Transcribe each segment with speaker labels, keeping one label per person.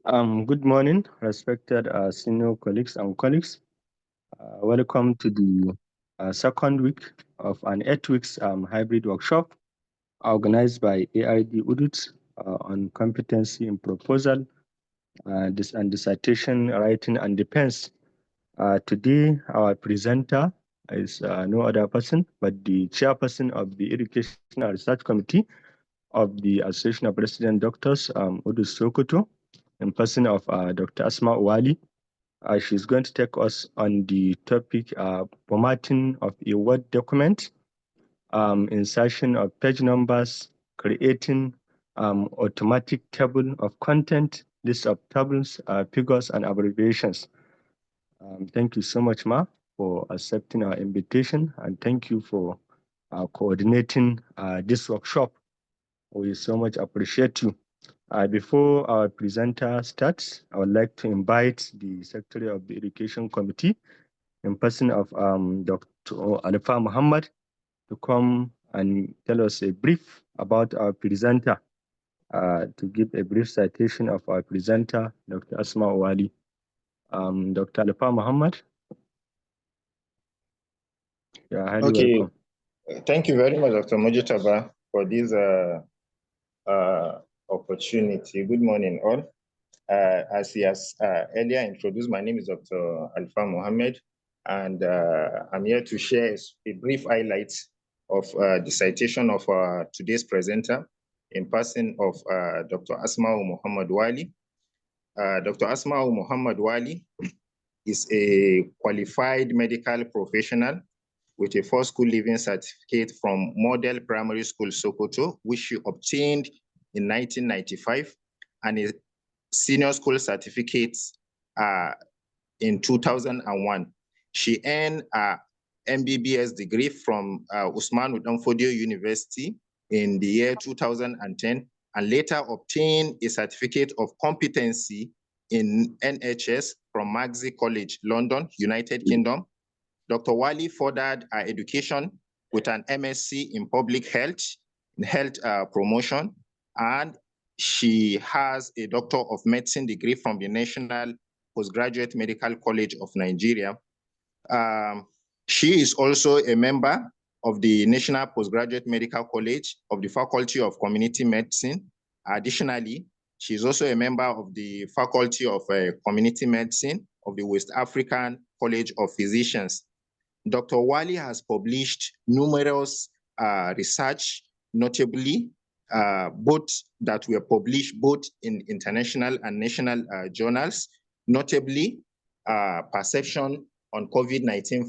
Speaker 1: Good morning, respected senior colleagues and colleagues. Welcome to the second week of an 8 weeks hybrid workshop organized by Ard Uduth on competency in proposal and dissertation writing and defense. Today, our presenter is no other person but the chairperson of the Education and Research Committee of the Association of Resident Doctors, Uduth Sokoto, in person of Dr. Asma Wali. She's going to take us on the topic formatting of a Word document, insertion of page numbers, creating automatic table of content, list of tables, figures, and abbreviations. Thank you so much, Ma, for accepting our invitation, and thank you for coordinating this workshop. We so much appreciate you. Before our presenter starts, I would like to invite the Secretary of the Education Committee in person of Dr. Alfa Muhammad to come and tell us a brief about our presenter, to give a brief citation of our presenter, Dr. Asma Wali. Dr. Alfa Muhammad, you are highly welcome.
Speaker 2: Thank you very much, Dr. Mojitaba, for this opportunity. Good morning, all. As he has earlier introduced, my name is Dr. Alfa Mohammed, and I'm here to share a brief highlight of the citation of today's presenter in person of Dr. Asma Muhammad Wali. Dr. Asma Muhammad Wali is a qualified medical professional with a first school leaving certificate from Model Primary School Sokoto, which she obtained in 1995, and a senior school certificate in 2001. She earned a MBBS degree from Usman Danfodio University in the year 2010, and later obtained a certificate of competency in NHS from Magsie College, London, United Kingdom. Dr. Wali furthered her education with an MSc in public health, promotion, and she has a Doctor of Medicine degree from the National Postgraduate Medical College of Nigeria. She is also a member of the National Postgraduate Medical College of the Faculty of Community Medicine. Additionally, she is also a member of the Faculty of Community Medicine of the West African College of Physicians. Dr. Wali has published numerous research, notably both that were published both in international and national journals, notably Perception on COVID-19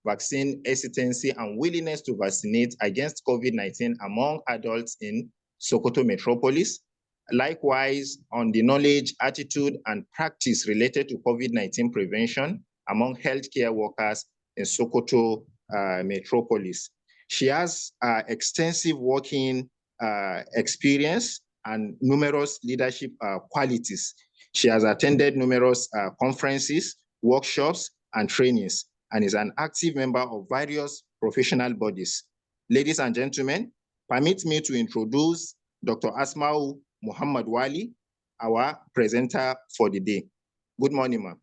Speaker 2: vaccine hesitancy and willingness to vaccinate against COVID-19 among adults in Sokoto metropolis. Likewise, on the knowledge, attitude, and practice related to COVID-19 prevention among healthcare workers in Sokoto metropolis. She has extensive working experience and numerous leadership qualities. She has attended numerous conferences, workshops, and trainings, and is an active member of various professional bodies. Ladies and gentlemen, permit me to introduce Dr. Asma Muhammad Wali, our presenter for the day. Good morning, ma'am.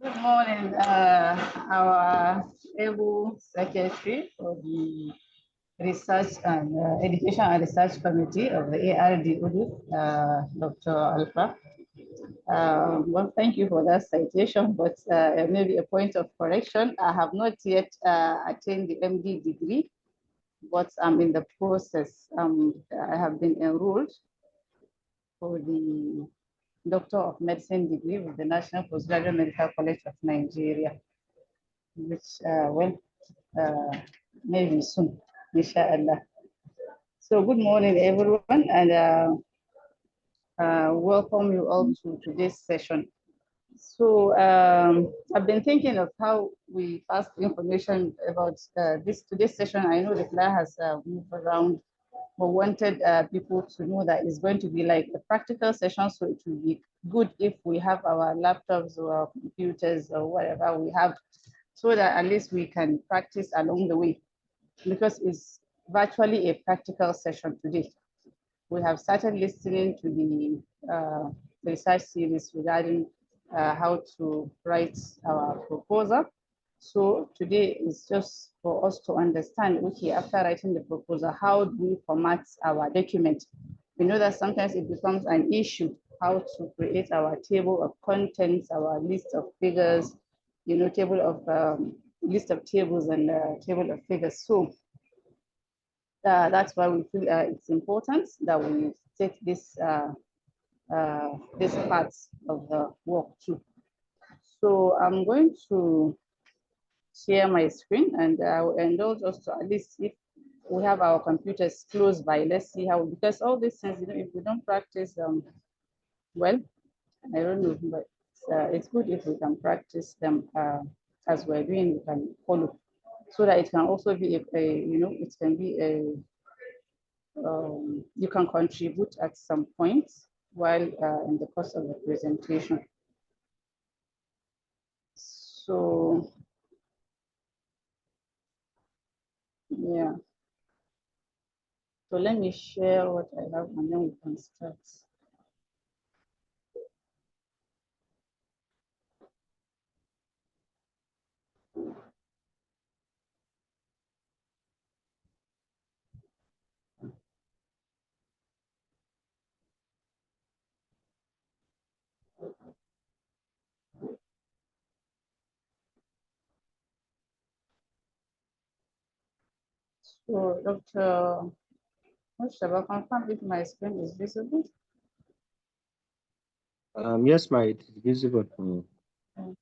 Speaker 3: Good morning, our able secretary for the Research and Education and Research Committee of the Ard Uduth, Dr. Alfa. Well, thank you for that citation, but maybe a point of correction. I have not yet attained the MD degree, but I'm in the process. I have been enrolled for the Doctor of Medicine degree with the National Postgraduate Medical College of Nigeria, which maybe soon, inshallah. So good morning, everyone, and welcome you all to today's session. So I've been thinking of how we pass information about today's session. I know the flyer has moved around, but wanted people to know that it's going to be like a practical session. So it will be good if we have our laptops or our computers or whatever we have, so that at least we can practice along the way. Because it's virtually a practical session today. We have started listening to the research series regarding how to write our proposal. So today is just for us to understand, okay, after writing the proposal, how do we format our document? We know that sometimes it becomes an issue how to create our table of contents, our list of figures, you know, table of list of tables and table of figures. So that's why we feel it's important that we take this parts of the work too. So I'm going to share my screen, and I will indulge us to at least, if we have our computers close by, let's see how, because all these things, you know, if we don't practice them, well, I don't know, but it's good if we can practice them as we're doing, we can follow, so that it can also be you know, it can be a you can contribute at some point while in the course of the presentation. So, yeah. So let me share what I have and then we can start. So Dr. Mushaba, confirm if my screen is visible.
Speaker 1: Yes, it is visible.
Speaker 3: All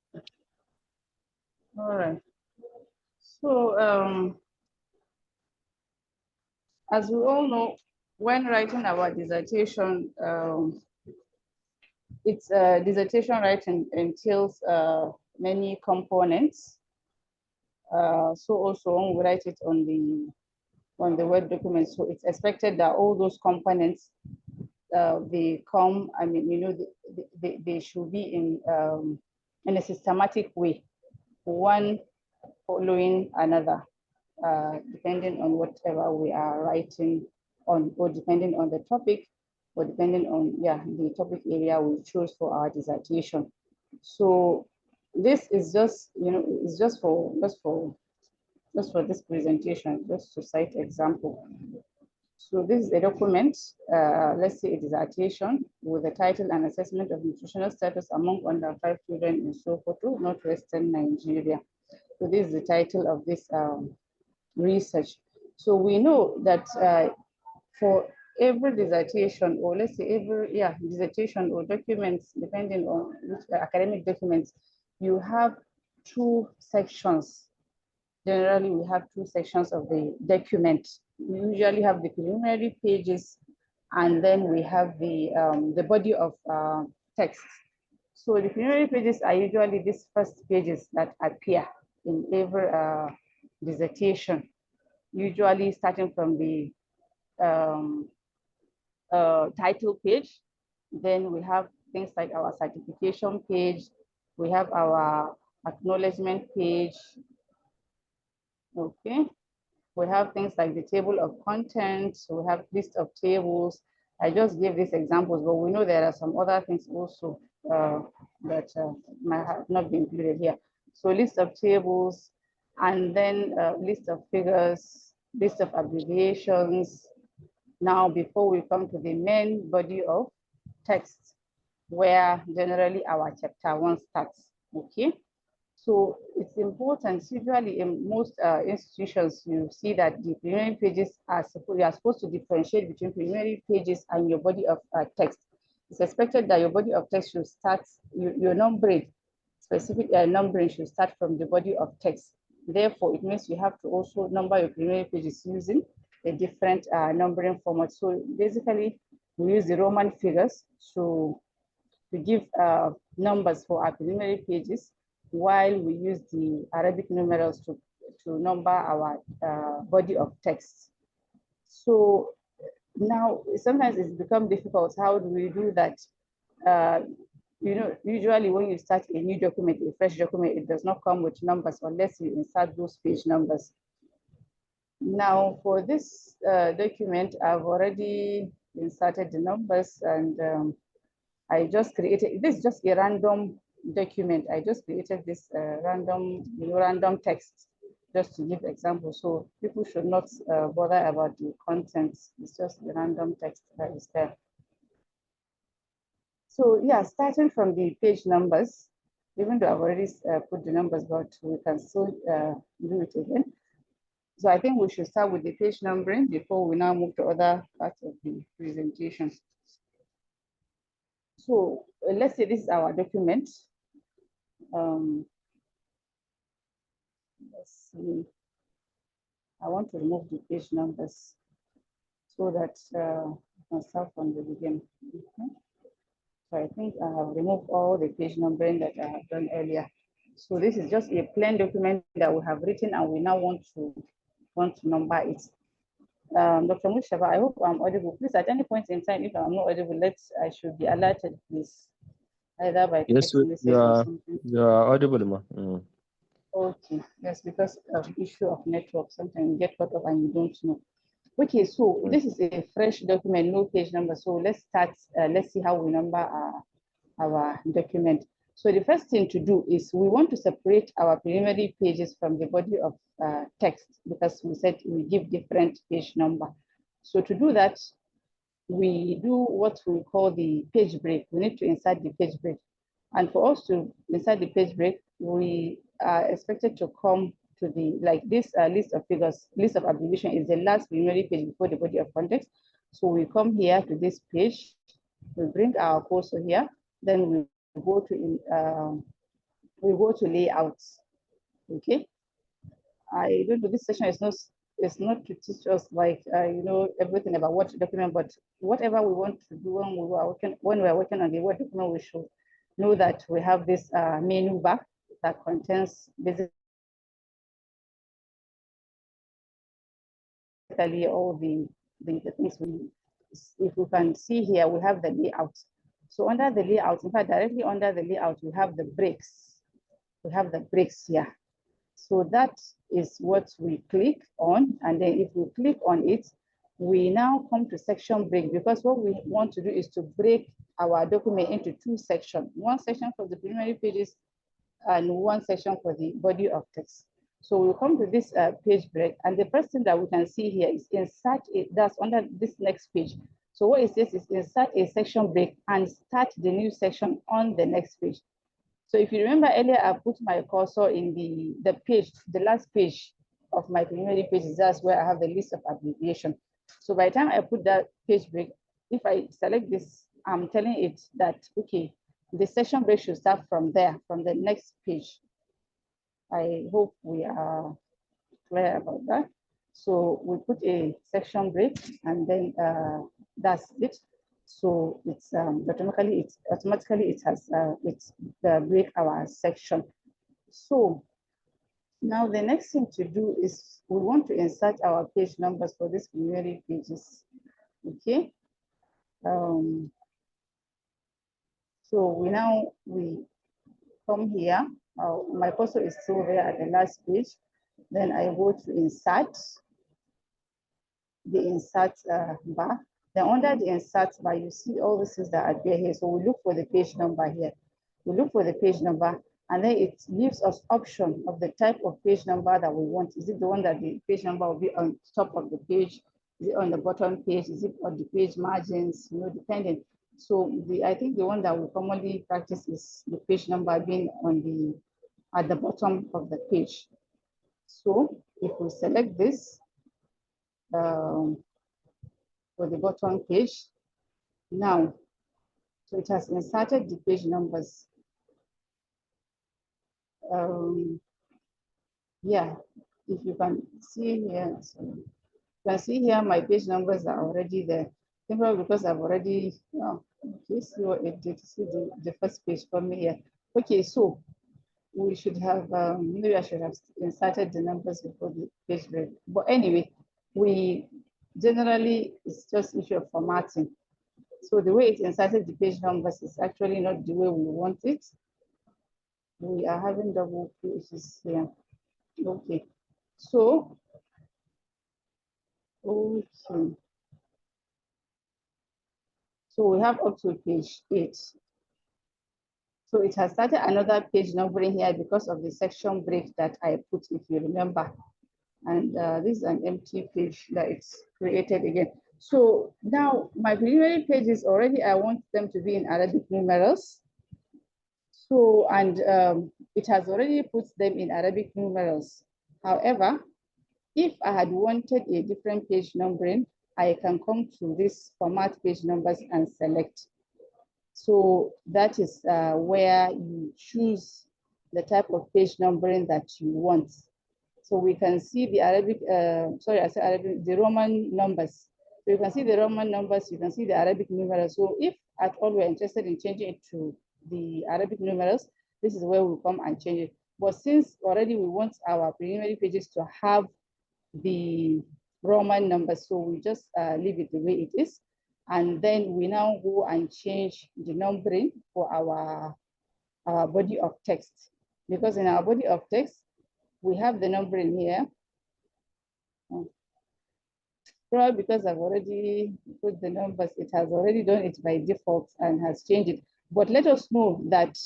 Speaker 3: right. So as we all know, when writing our dissertation, dissertation writing entails many components. So also when we write it on the Word document, so it's expected that all those components they come, I mean, you know, they should be in a systematic way, one following another, depending on whatever we are writing on, or depending on the topic, or depending on, yeah, the topic area we choose for our dissertation. So this is just, you know, it's just for this presentation, just to cite example. So this is a document, let's say a dissertation with the title and assessment of nutritional status among under 5 children in Sokoto, northwestern Nigeria. So this is the title of this research. So we know that for every dissertation, or let's say every, yeah, dissertation or documents, depending on which academic documents, you have two sections. Generally, we have two sections of the document. We usually have the preliminary pages, and then we have the body of text. So the preliminary pages are usually these first pages that appear in every dissertation, usually starting from the title page. Then we have things like our certification page. We have our acknowledgement page. Okay. We have things like the table of contents. We have list of tables. I just gave these examples, but we know there are some other things also that might have not been included here. So list of tables, and then list of figures, list of abbreviations. Now, before we come to the main body of text, where generally our chapter 1 starts, okay? So it's important, usually in most institutions, you see that the preliminary pages you are supposed to differentiate between preliminary pages and your body of text. It's expected that your body of text should start, your numbering, specific numbering should start from the body of text. Therefore, it means you have to also number your preliminary pages using a different numbering format. So basically, we use the Roman figures to give numbers for our preliminary pages, while we use the Arabic numerals to number our body of text. So now sometimes it's become difficult. How do we do that? You know, usually when you start a new document, a fresh document, it does not come with numbers unless you insert those page numbers. Now for this document, I've already inserted the numbers, and I just created, this is just a random document. I just created this random text just to give example. So people should not bother about the contents. It's just the random text that is there. So yeah, starting from the page numbers, even though I've already put the numbers, but we can still do it again. So I think we should start with the page numbering before we now move to other parts of the presentation. So let's say this is our document. Let's see. I want to remove the page numbers so that I can start from the beginning. So I think I have removed all the page numbering that I have done earlier. So this is just a plain document that we have written, and we now want to number it. Dr. Mushaba, I hope I'm audible. Please, at any point in time, if I'm not audible, I should be alerted, please, either by text message or something.
Speaker 1: You are audible, ma.
Speaker 3: Okay, yes, because of the issue of network, sometimes you get cut off and you don't know. Okay, so this is a fresh document, no page number. So let's start, let's see how we number our document. So the first thing to do is we want to separate our preliminary pages from the body of text, because we said we give different page number. So to do that, we do what we call the page break. We need to insert the page break. And for us to insert the page break, we are expected to come to the, like this list of figures, list of abbreviation is the last preliminary page before the body of context. So we come here to this page, we bring our cursor here, then we go to layouts. Okay, I don't know, this session is not to teach us like everything about what document, but whatever we want to do when we are working on the Word document, we should know that we have this menu bar that contains basically all the things if we can see here, we have the layout. So under the layout, in fact, directly under the layout, we have the breaks. We have the breaks here. So that is what we click on. And then if we click on it, we now come to section break, because what we want to do is to break our document into two sections, one section for the preliminary pages and one section for the body of text. So we'll come to this page break, and the first thing that we can see here is insert it, that's under this next page. So what it says is insert a section break and start the new section on the next page. So if you remember earlier, I put my cursor in the page, the last page of my preliminary pages, that's where I have the list of abbreviation. So by the time I put that page break, if I select this, I'm telling it that, okay, the section break should start from there, from the next page. I hope we are clear about that. So we put a section break, and then that's it. So it's automatically it has break our section. So now the next thing to do is we want to insert our page numbers for these preliminary pages. Okay. So we come here. My cursor is still there at the last page. Then I go to insert, the insert bar. Then under the insert bar, you see all the things that appear here. So we look for the page number here. We look for the page number, and then it gives us option of the type of page number that we want. Is it the one that the page number will be on top of the page? Is it on the bottom page? Is it on the page margins? Depending. So I think the one that we commonly practice is the page number being on at the bottom of the page. So if we select this for the bottom page, now, so it has inserted the page numbers. Yeah, if you can see here, so you can see here my page numbers are already there. Simply because I've already, okay, see what it did, see the first page for me here. Okay, so we should have, maybe I should have inserted the numbers before the page break. But anyway, we generally, it's just issue of formatting. So the way it inserted the page numbers is actually not the way we want it. We are having double pages here. Okay, so Okay. So we have up to page 8. So it has started another page numbering here because of the section break that I put, if you remember. And this is an empty page that it's created again. So now my preliminary pages already, I want them to be in Arabic numerals. So, and it has already put them in Arabic numerals. However, if I had wanted a different page numbering, I can come to this format page numbers and select. So that is where you choose the type of page numbering that you want. So we can see the Arabic, sorry, I said Arabic, the Roman numbers. So you can see the Roman numbers, you can see the Arabic numerals. So if at all we're interested in changing it to the Arabic numerals, this is where we'll come and change it. But since already we want our preliminary pages to have the Roman numbers, so we just leave it the way it is. And then we now go and change the numbering for our body of text. Because in our body of text, we have the numbering here. Probably because I've already put the numbers, it has already done it by default and has changed it. But let us know that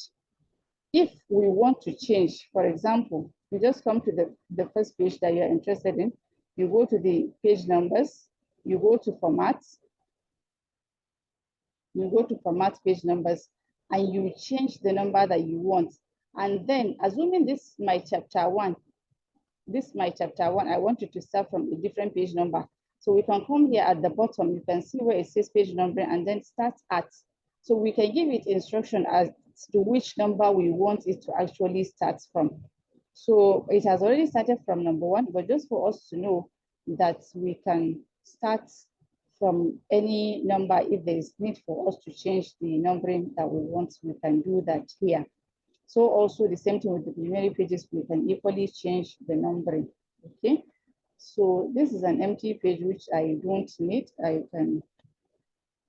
Speaker 3: if we want to change, for example, you just come to the first page that you're interested in, you go to the page numbers, you go to formats, you go to format page numbers, and you change the number that you want. And then, assuming this is my chapter 1, I want you to start from a different page number. So we can come here at the bottom, you can see where it says page number and then start at. So we can give it instruction as to which number we want it to actually start from. So it has already started from number 1, but just for us to know that we can start from any number. If there is need for us to change the numbering that we want, we can do that here. So also the same thing with the preliminary pages, we can equally change the numbering, okay? So this is an empty page which I don't need. I can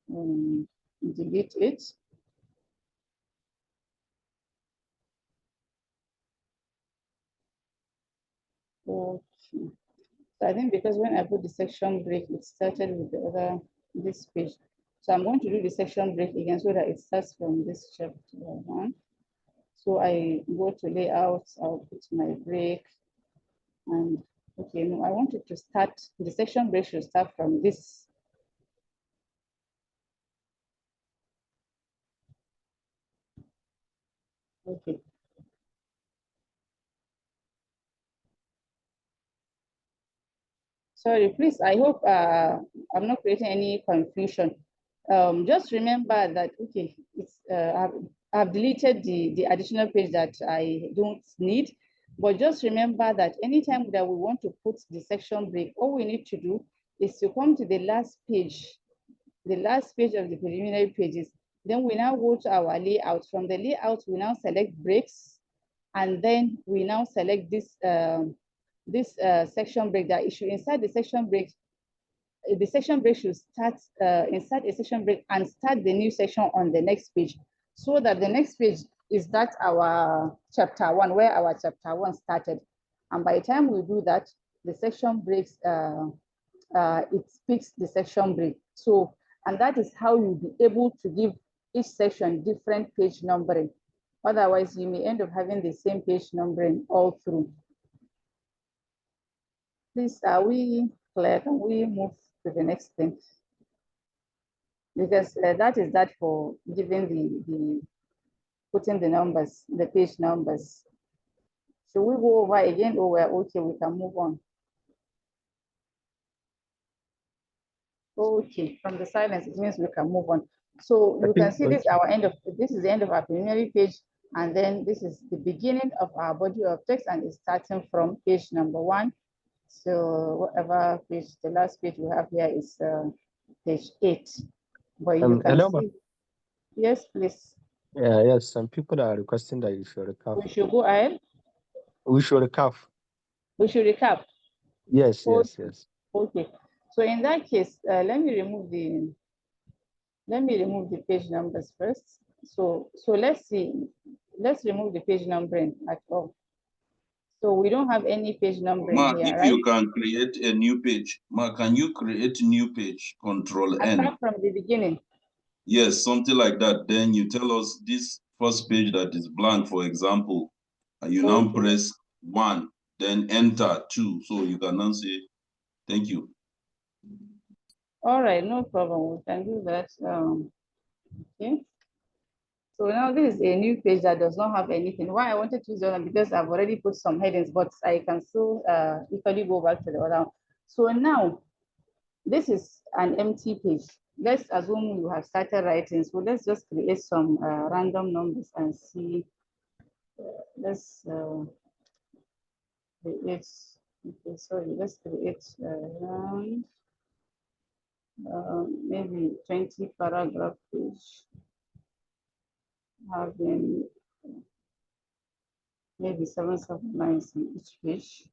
Speaker 3: delete it. Okay. So I think because when I put the section break, it started with the other, this page. So I'm going to do the section break again so that it starts from this chapter 1. So I go to layout, I'll put my break and okay, no, I want it to start, the section break should start from this. Okay. Sorry, please, I hope I'm not creating any confusion. Just remember that, okay, it's, I've deleted the additional page that I don't need, but just remember that anytime that we want to put the section break, all we need to do is to come to the last page of the preliminary pages. Then we now go to our layout. From the layout, we now select breaks, and then we now select this section break that issue. Inside the section break should start, inside a section break and start the new section on the next page, so that the next page is that our chapter 1, where our chapter 1 started. And by the time we do that, the section breaks, it picks the section break. So, and that is how you'll be able to give each section different page numbering. Otherwise, you may end up having the same page numbering all through. Please, are we clear? Can we move to the next thing? Because that is that for giving the putting the numbers, the page numbers. Should we go over again, or we're okay, we can move on? Okay, from the silence, it means we can move on. So you can see this is our this is the end of our preliminary page, and then this is the beginning of our body of text, and it's starting from page number 1. So whatever page, the last page we have here is page 8. But you can see, yes, please.
Speaker 1: Yeah, yes, some people are requesting that you should recap.
Speaker 3: We should go ahead.
Speaker 1: We should recap.
Speaker 3: We should recap.
Speaker 1: Yes,
Speaker 3: Okay.
Speaker 1: yes, yes.
Speaker 3: Okay. So in that case, let me remove the page numbers first. So let's see. Let's remove the page numbering at all. So we don't have any page numbering
Speaker 4: Ma,
Speaker 3: here,
Speaker 4: if
Speaker 3: right?
Speaker 4: you can create a new page, Ma, can you create a new page? Control N.
Speaker 3: Start from the beginning.
Speaker 4: Yes, something like that. Then you tell us this first page that is blank, for example, and you now press 1, then enter 2. So you can now say, thank you.
Speaker 3: All right, no problem. We can do that. Okay. So now this is a new page that does not have anything. Why I wanted to use that one because I've already put some headings, but I can still equally go back to the other one. So now this is an empty page. Let's assume you have started writing. So let's just create some random numbers and see. Let's create. Okay, sorry. Let's create around maybe 20 paragraph page, having maybe 7 lines in each page.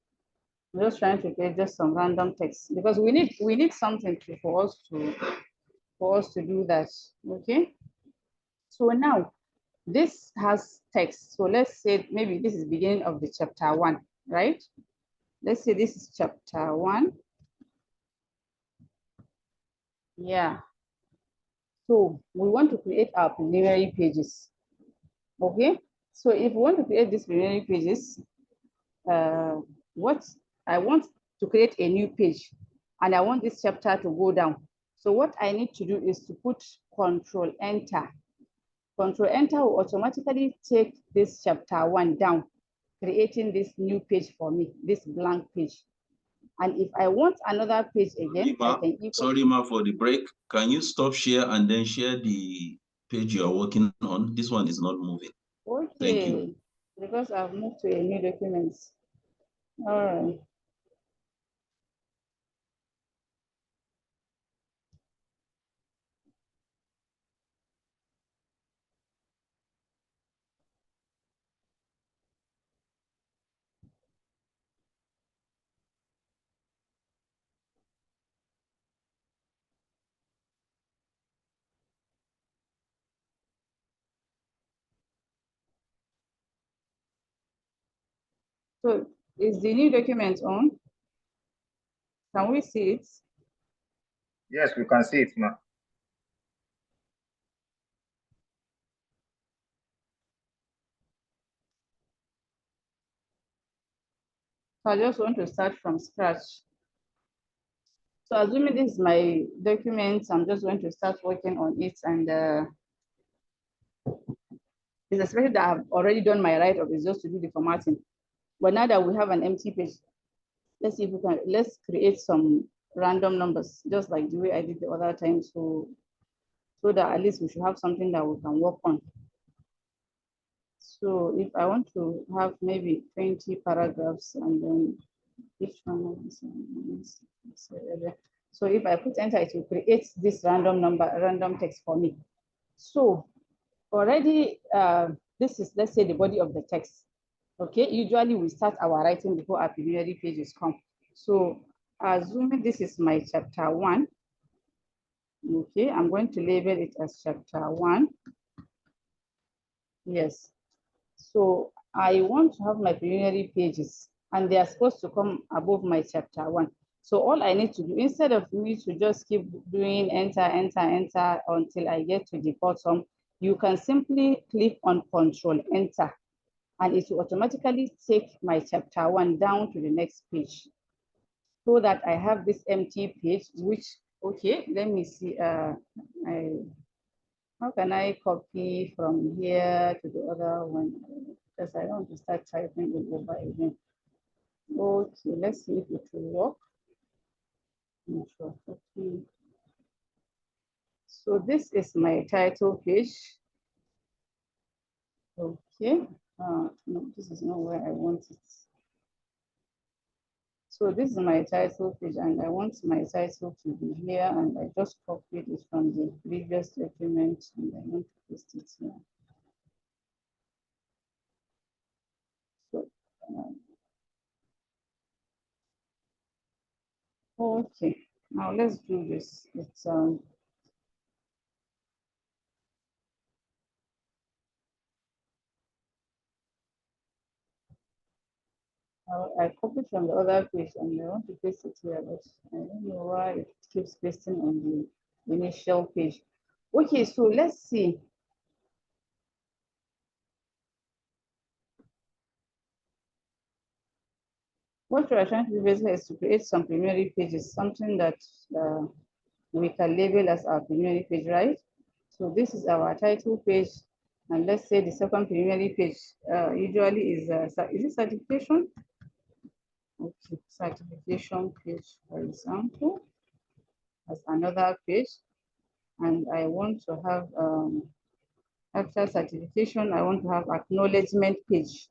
Speaker 3: I'm just trying to get just some random text because we need something for us to do that. Okay. So now this has text. So let's say maybe this is beginning of the chapter 1, right? Let's say this is chapter 1. Yeah. So we want to create our preliminary pages. Okay. So if we want to create these preliminary pages, what I want to create a new page and I want this chapter to go down. So what I need to do is to put Control Enter. Control Enter will automatically take this chapter 1 down, creating this new page for me, this blank page. And if I want another page again,
Speaker 4: Sorry, Ma, for the break. Can you stop share and then share the page you are working on? This one is not moving.
Speaker 3: Okay.
Speaker 4: Thank you.
Speaker 3: Because I've moved to a new document. All right. So is the new document on? Can we see it?
Speaker 2: Yes, we can see it now.
Speaker 3: So I just want to start from scratch. So assuming this is my document, I'm just going to start working on it, and it's especially that I've already done my write-up, is just to do the formatting. But now that we have an empty page, let's see if we can, let's create some random numbers, just like the way I did the other time, so that at least we should have something that we can work on. So if I want to have maybe 20 paragraphs and then each one of these, so if I put enter, it will create this random text for me. So already, this is, let's say, the body of the text. Okay, usually we start our writing before our preliminary pages come. So assuming this is my chapter 1, okay, I'm going to label it as chapter 1. Yes. So I want to have my preliminary pages, and they are supposed to come above my chapter 1. So all I need to do, instead of me to just keep doing enter, enter, enter until I get to the bottom, you can simply click on Control Enter, and it will automatically take my chapter 1 down to the next page, so that I have this empty page, which, okay, let me see, how can I copy from here to the other one? Because I don't want to start typing it over again. Okay, let's see if it will work. Copy. So this is my title page. Okay. No, this is not where I want it. So this is my title page, and I want my title to be here, and I just copied it from the previous document, and I want to paste it here. So, okay, now let's do this. It's I copied from the other page and I want to paste it here, but I don't know why it keeps pasting on the initial page. Okay, so let's see. What we are trying to do basically is to create some primary pages, something that we can label as our primary page, right? So this is our title page, and let's say the second primary page usually is it certification? Okay, certification page, for example, as another page, and I want to have after certification, I want to have acknowledgement page.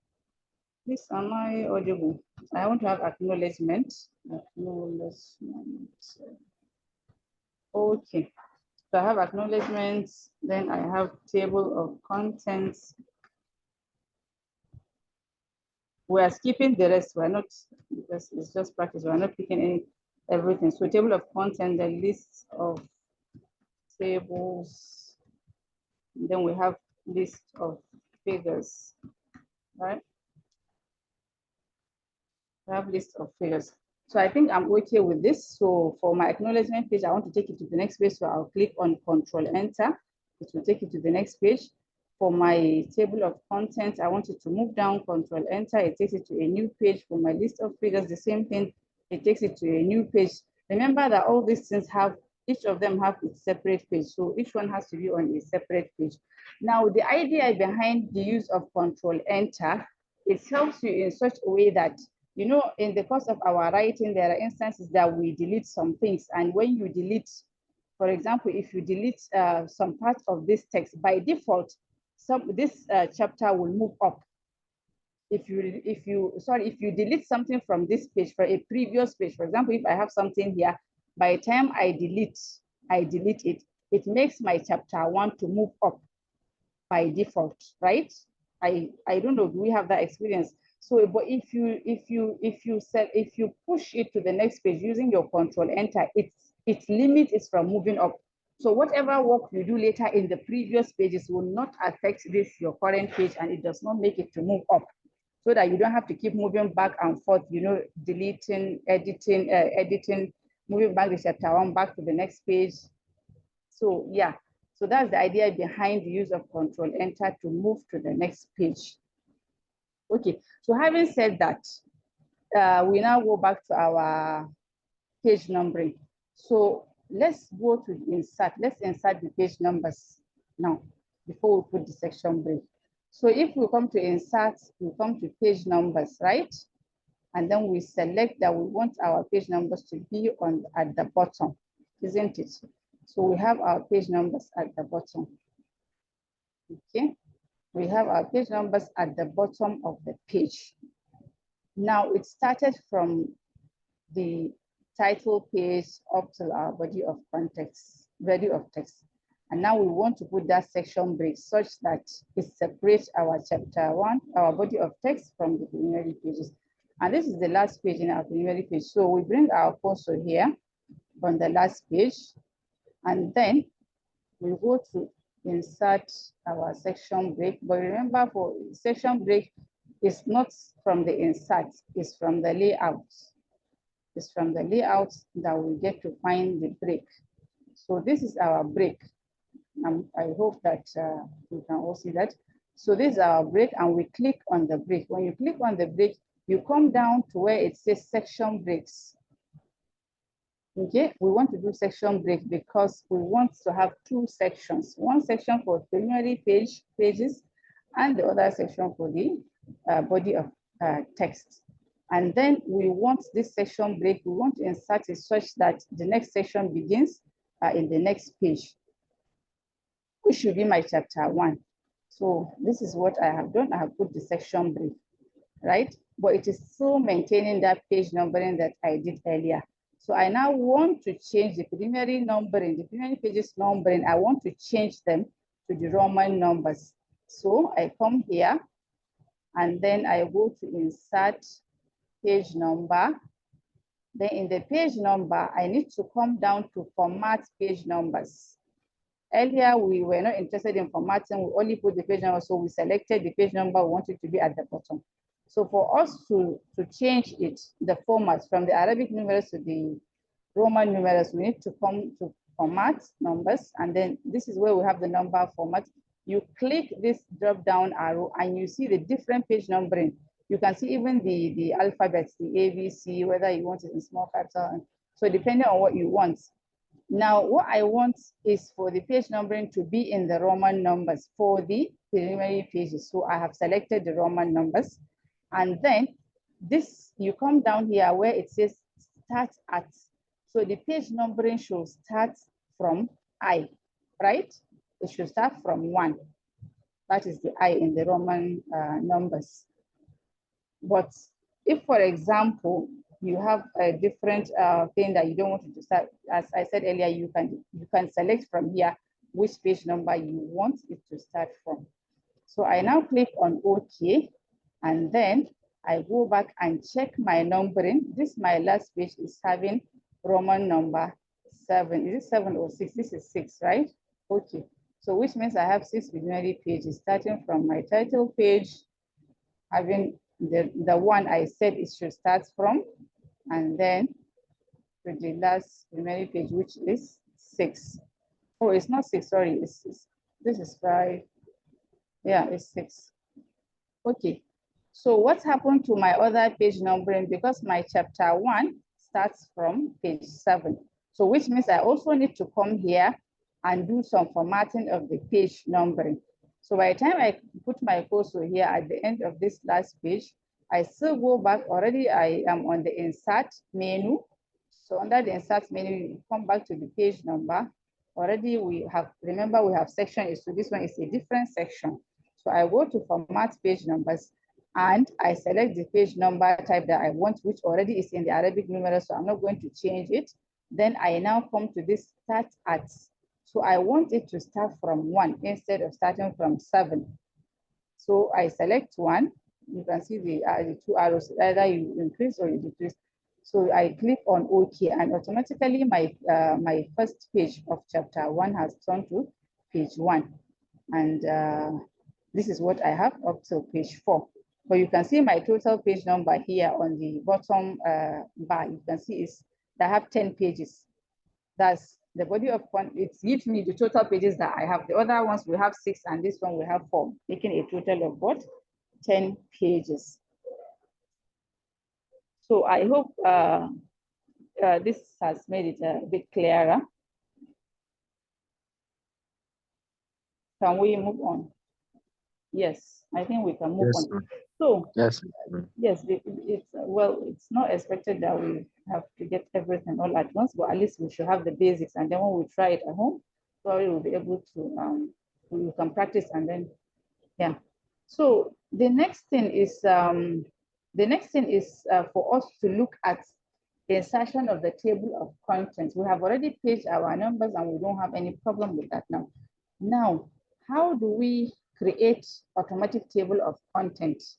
Speaker 3: Please, am I audible? I want to have acknowledgement. Okay. So I have acknowledgements, then I have table of contents. We are skipping the rest. We're not, because it's just practice. We're not picking everything. So table of content, the list of tables. Then we have list of figures, right? We have list of figures. So I think I'm okay with this. So for my acknowledgement page, I want to take it to the next page. So I'll click on Control Enter. It will take it to the next page. For my table of contents, I want it to move down, Control Enter. It takes it to a new page. For my list of figures, the same thing. It takes it to a new page. Remember that all these things have, each of them have its separate page. So each one has to be on a separate page. Now, the idea behind the use of Control Enter, it helps you in such a way that, you know, in the course of our writing, there are instances that we delete some things. And when you delete, for example, if you delete some parts of this text, by default, this chapter will move up. If you delete something from this page for a previous page, for example, if I have something here, by the time I delete it, it makes my chapter 1 to move up by default, right? I don't know, do we have that experience? So, but if you push it to the next page using your Control Enter, its limit is from moving up. So whatever work you do later in the previous pages will not affect your current page, and it does not make it to move up, so that you don't have to keep moving back and forth, you know, deleting, editing, moving back the chapter 1 back to the next page. So yeah, so that's the idea behind the use of Control Enter to move to the next page. Okay, so having said that, we now go back to our page numbering. So let's go to insert. Let's insert the page numbers now before we put the section break. So if we come to insert, we come to page numbers, right? And then we select that we want our page numbers to be at the bottom, isn't it? So we have our page numbers at the bottom. Okay, we have our page numbers at the bottom of the page. Now it started from the title page up to our body of context, body of text. And now we want to put that section break such that it separates our chapter 1, our body of text, from the preliminary pages. And this is the last page in our preliminary page. So we bring our cursor here on the last page, and then we go to insert our section break. But remember, for section break, it's not from the insert, it's from the layout. It's from the layout that we get to find the break. So this is our break. I hope that you can all see that. So this is our break, and we click on the break. When you click on the break, you come down to where it says section breaks. Okay, we want to do section break because we want to have two sections. One section for preliminary pages, and the other section for the body of text. And then we want this section break, we want to insert it such that the next section begins in the next page, which should be my chapter 1. So this is what I have done. I have put the section break, right? But it is still maintaining that page numbering that I did earlier. So I now want to change the preliminary numbering, the preliminary pages numbering. I want to change them to the Roman numbers. So I come here, and then I go to insert page number. Then in the page number, I need to come down to format page numbers. Earlier, we were not interested in formatting, we only put the page number, so we selected the page number we wanted to be at the bottom. So for us to change it, the format from the Arabic numerals to the Roman numerals, we need to come to format numbers, and then this is where we have the number format. You click this drop down arrow and you see the different page numbering. You can see even the alphabets, the A, B, C, whether you want it in small capital. So depending on what you want. Now, what I want is for the page numbering to be in the Roman numbers for the preliminary pages. So I have selected the Roman numbers. And then this, you come down here where it says start at. So the page numbering should start from I, right? It should start from 1. That is the I in the Roman numbers. But if, for example, you have a different thing that you don't want to start, as I said earlier, you can select from here which page number you want it to start from. So I now click on OK, and then I go back and check my numbering. This, my last page, is having Roman number 7. Is it 7 or 6? This is 6, right? Okay. So which means I have 6 preliminary pages starting from my title page, having the one I said it should start from, and then to the last preliminary page, which is 6. Oh, it's not 6, sorry, this is 5. Yeah, it's 6. Okay, so what happened to my other page numbering? Because my chapter 1 starts from page 7. So which means I also need to come here and do some formatting of the page numbering. So by the time I put my cursor here at the end of this last page, I still go back. Already I am on the insert menu. So under the insert menu, you come back to the page number. Already we have, remember we have section, so this one is a different section. So I go to format page numbers and I select the page number type that I want, which already is in the Arabic numerals, so I'm not going to change it. Then I now come to this start at. So I want it to start from 1 instead of starting from 7. So I select 1. You can see the 2 arrows, either you increase or you decrease. So I click on OK, and automatically my my first page of chapter 1 has turned to page 1. And this is what I have up to page 4. But you can see my total page number here on the bottom bar. You can see is that I have 10 pages. That's the body of content. It gives me the total pages that I have. The other ones we have 6, and this one we have 4, making a total of what? 10 pages. So I hope this has made it a bit clearer. Can we move on? Yes, I think we can move on. So
Speaker 1: yes,
Speaker 3: it's not expected that we have to get everything all at once, but at least we should have the basics, and then when we try it at home, probably we'll be able to we can practice, and then yeah. So the next thing is for us to look at the insertion of the table of contents. We have already paged our numbers and we don't have any problem with that now. Now, how do we create automatic table of contents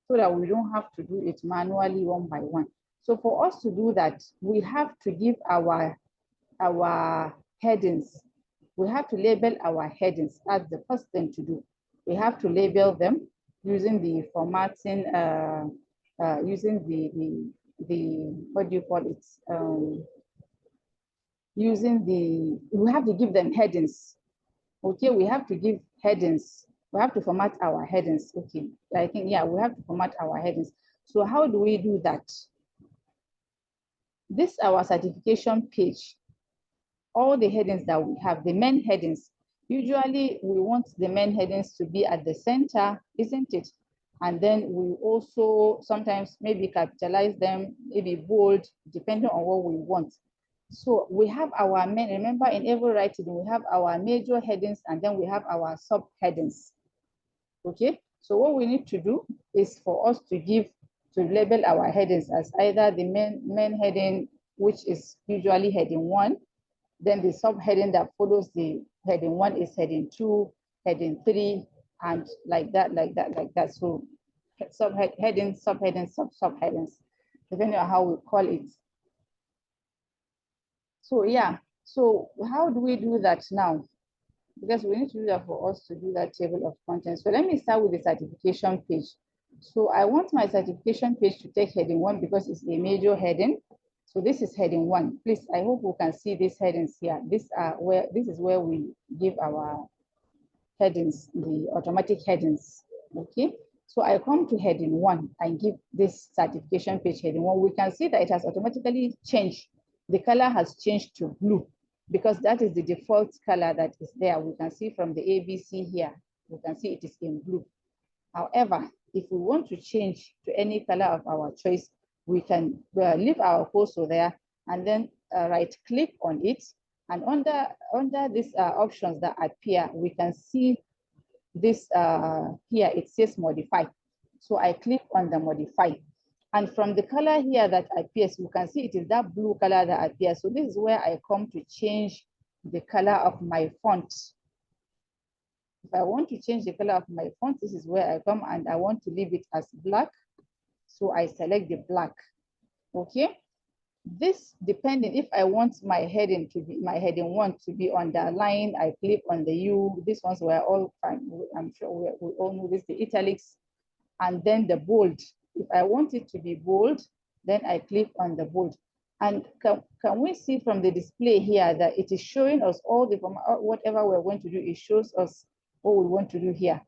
Speaker 3: so that we don't have to do it manually one by one? So for us to do that, we have to give our headings. We have to label our headings as the first thing to do. We have to label them using the formatting, using the what do you call it? We have to give them headings. Okay, we have to give headings. We have to format our headings. Okay, I think, yeah, we have to format our headings. So how do we do that? This is our certification page. All the headings that we have, the main headings, usually we want the main headings to be at the center, isn't it? And then we also sometimes maybe capitalize them, maybe bold, depending on what we want. So we have our main, remember in every writing, we have our major headings and then we have our subheadings. Okay, so what we need to do is for us to label our headings as either the main heading, which is usually heading 1, then the subheading that follows the heading 1 is heading 2, heading 3, and like that. So subheading, subheading, subheadings, depending on how we call it. So yeah, so how do we do that now? Because we need to do that for us to do that table of contents. So let me start with the certification page. So I want my certification page to take heading 1 because it's a major heading. So this is heading 1. Please, I hope we can see these headings here. This is where we give our headings, the automatic headings. Okay. So I come to heading 1 and give this certification page heading 1. We can see that it has automatically changed. The color has changed to blue because that is the default color that is there. We can see from the ABC here, we can see it is in blue. However, if we want to change to any color of our choice, we can leave our cursor there and then right click on it. And under these options that appear, we can see this here, it says modify. So I click on the modify. And from the color here that appears, you can see it is that blue color that appears. So this is where I come to change the color of my font. If I want to change the color of my font, this is where I come, and I want to leave it as black. So I select the black. Okay. This depending, if I want my heading 1 to be underlined, I click on the U. These ones were all fine. I'm sure we all know this, the italics, and then the bold. If I want it to be bold, then I click on the bold. And can we see from the display here that it is showing us all the, whatever we're going to do, it shows us what we want to do here.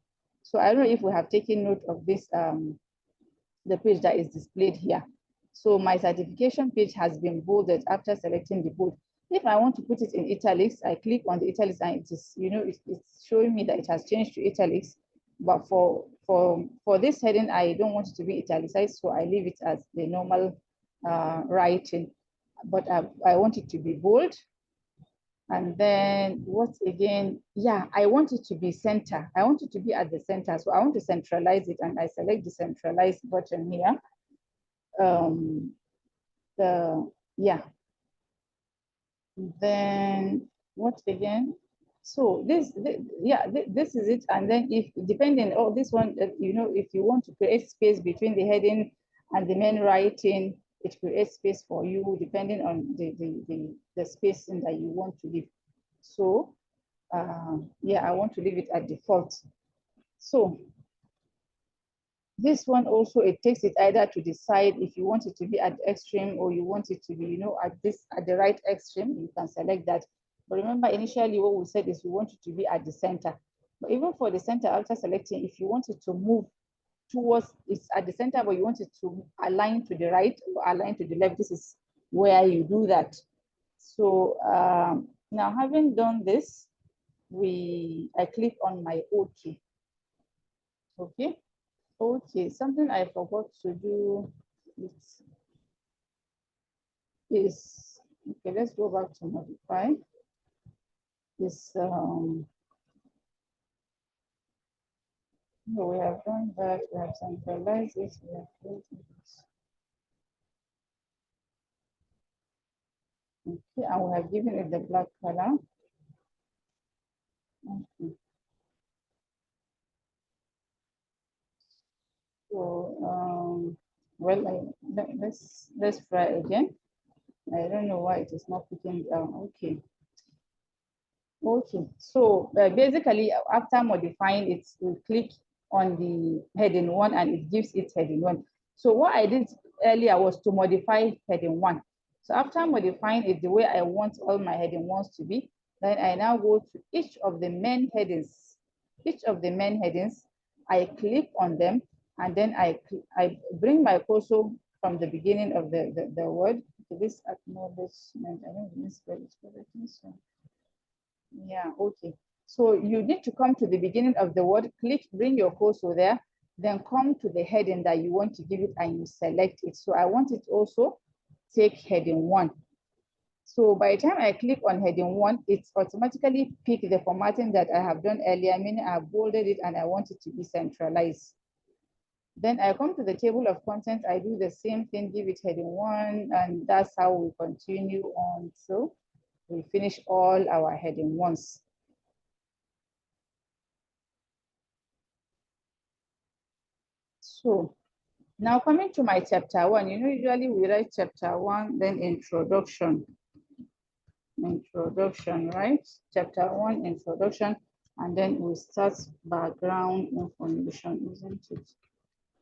Speaker 3: So I don't know if we have taken note of this, the page that is displayed here. So my certification page has been bolded after selecting the bold. If I want to put it in italics, I click on the italics and it is, it's showing me that it has changed to italics. But for this heading, I don't want it to be italicized, so I leave it as the normal writing. But I want it to be bold. And then what again? Yeah, I want it to be center. I want it to be at the center. So I want to centralize it, and I select the centralize button here. Then what again? So this is it. And then if depending on this one, if you want to create space between the heading and the main writing, it creates space for you depending on the spacing that you want to leave. So yeah, I want to leave it at default. So this one also, it takes it either to decide if you want it to be at the extreme or you want it to be, at the right extreme. You can select that. But remember, initially what we said is we want it to be at the center. But even for the center, after selecting, if you want it to move towards, it's at the center, but you want it to align to the right or align to the left, this is where you do that. So now having done this, I click on my OK. Okay. Okay, something I forgot to do is, okay, let's go back to modify. This, no, we have done that, we have centralized it, we have created this. Okay, and we have given it the black color. Okay. So, well, let's try again. I don't know why it is not picking down. Okay. Okay, so basically after modifying it, we click on the heading 1 and it gives it heading 1. So what I did earlier was to modify heading 1. So after modifying it the way I want all my heading 1s to be, then I now go to each of the main headings. Each of the main headings, I click on them, and then I bring my cursor from the beginning of the word to this acknowledgement. I don't misspell it correctly. So yeah, okay. So you need to come to the beginning of the word, click, bring your cursor there, then come to the heading that you want to give it and you select it. So I want it also take heading 1. So by the time I click on heading 1, it's automatically pick the formatting that I have done earlier, meaning I have bolded it and I want it to be centralized. Then I come to the table of contents, I do the same thing, give it heading 1, and that's how we continue on. So we finish all our heading 1s. So now coming to my chapter 1, usually we write chapter 1, then introduction, right? Chapter 1, introduction, and then we start background information, isn't it?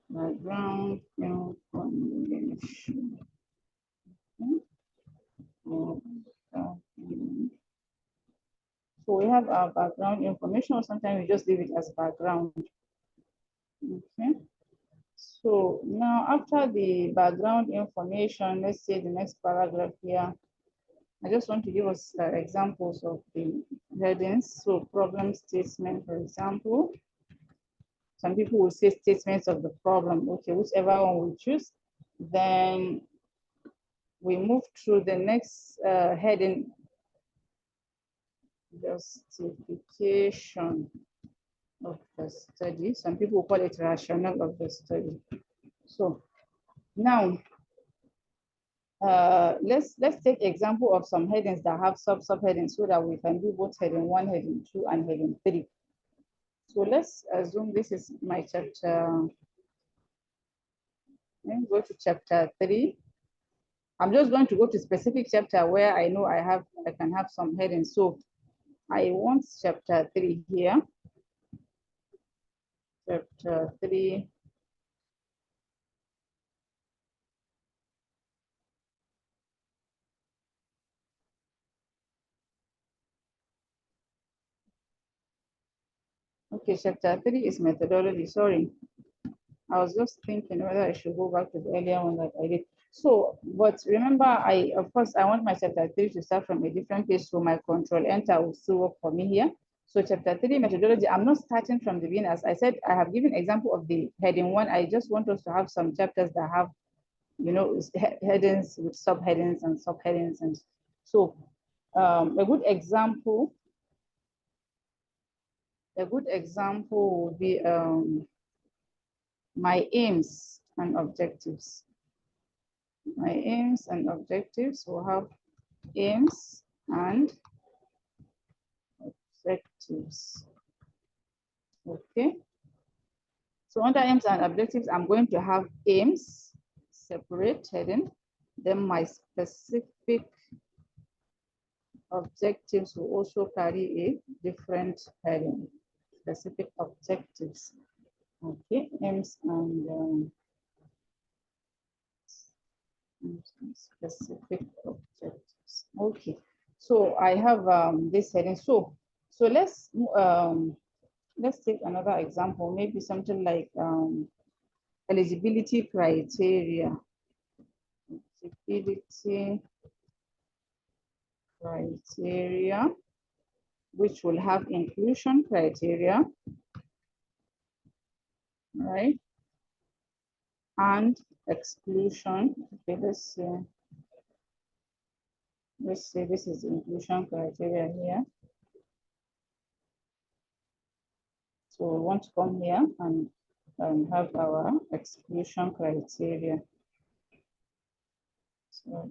Speaker 3: Background information. So we have our background information, or sometimes we just leave it as background. Okay. So now after the background information, let's say the next paragraph here, I just want to give us examples of the headings. So problem statement, for example. Some people will say statements of the problem. Okay, whichever one we choose. Then we move through the next heading, justification of the study. Some people call it rationale of the study. So now let's take example of some headings that have subheadings so that we can do both heading 1, heading 2, and heading 3. So let's assume this is my chapter. Let me go to chapter 3. I'm just going to go to specific chapter where I know I can have some headings. So I want chapter 3 here. Chapter 3. Okay, chapter 3 is methodology. Sorry. I was just thinking whether I should go back to the earlier one that I did. So, but remember, of course, I want my chapter 3 to start from a different page, so my control enter will still work for me here. So chapter 3 methodology, I'm not starting from the beginning. As I said, I have given example of the heading 1. I just want us to have some chapters that have, you know, headings with subheadings and subheadings. And so a good example would be my aims and objectives. My aims and objectives will have aims and objectives. Okay. So under aims and objectives, I'm going to have aims, separate heading. Then my specific objectives will also carry a different heading. Specific objectives. Okay, aims and specific objectives. Okay, so I have this heading. So let's take another example, maybe something like eligibility criteria. Eligibility criteria, which will have inclusion criteria, right? And exclusion. Okay, let's say this is inclusion criteria here. So we want to come here and have our exclusion criteria. So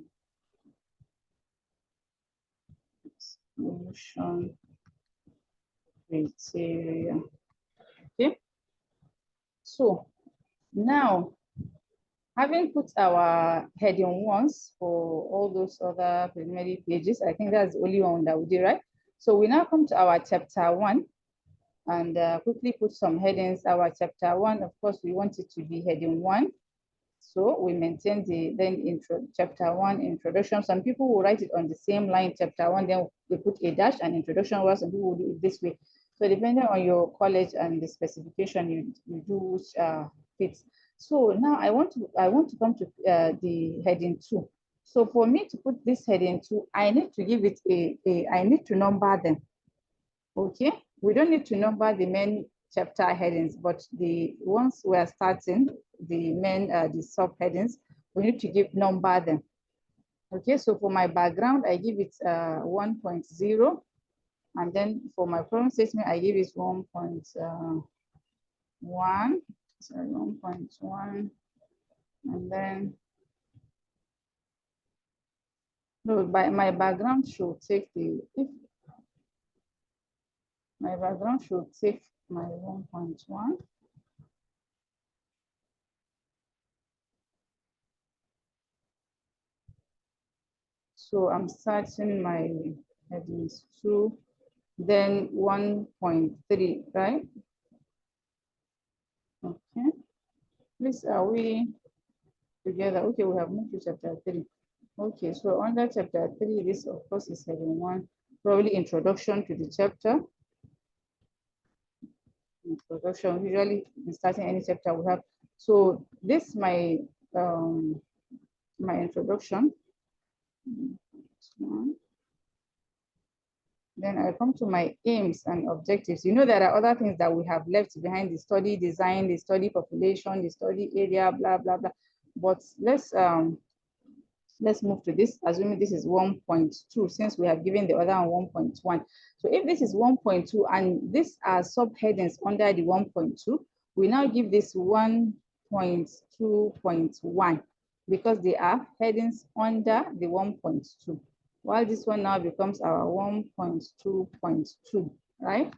Speaker 3: exclusion criteria. Okay. So now, having put our heading once for all those other preliminary pages, I think that's the only one that we did, right? So we now come to our chapter 1 and quickly put some headings. Our chapter 1, of course, we want it to be heading 1. So we maintain the chapter 1 introduction. Some people will write it on the same line, chapter 1, then they put a dash and introduction, while some people will do it this way. So depending on your college and the specification, you do which fits. So now I want to come to the heading 2. So for me to put this heading 2, I need to give it I need to number them. Okay, we don't need to number the main chapter headings, but the ones we are starting, the main the subheadings, we need to number them. Okay, so for my background, I give it 1.0, and then for my problem statement, I give it 1.1. Sorry, 1.1, and then no, my background should take my background should take my 1.1. So I'm starting my headings 2, then 1.3, right? Okay. Please, are we together? Okay, we have moved to chapter 3. Okay, so under chapter 3, this of course is heading 1, probably introduction to the chapter. Introduction, usually in starting any chapter we have. So this my my introduction. Then I come to my aims and objectives. You know, there are other things that we have left behind: the study design, the study population, the study area, blah, blah, blah. But let's move to this, assuming this is 1.2, since we have given the other one 1.1. So if this is 1.2 and these are subheadings under the 1.2, we now give this 1.2.1 because they are headings under the 1.2. While this one now becomes our 1.2.2, right?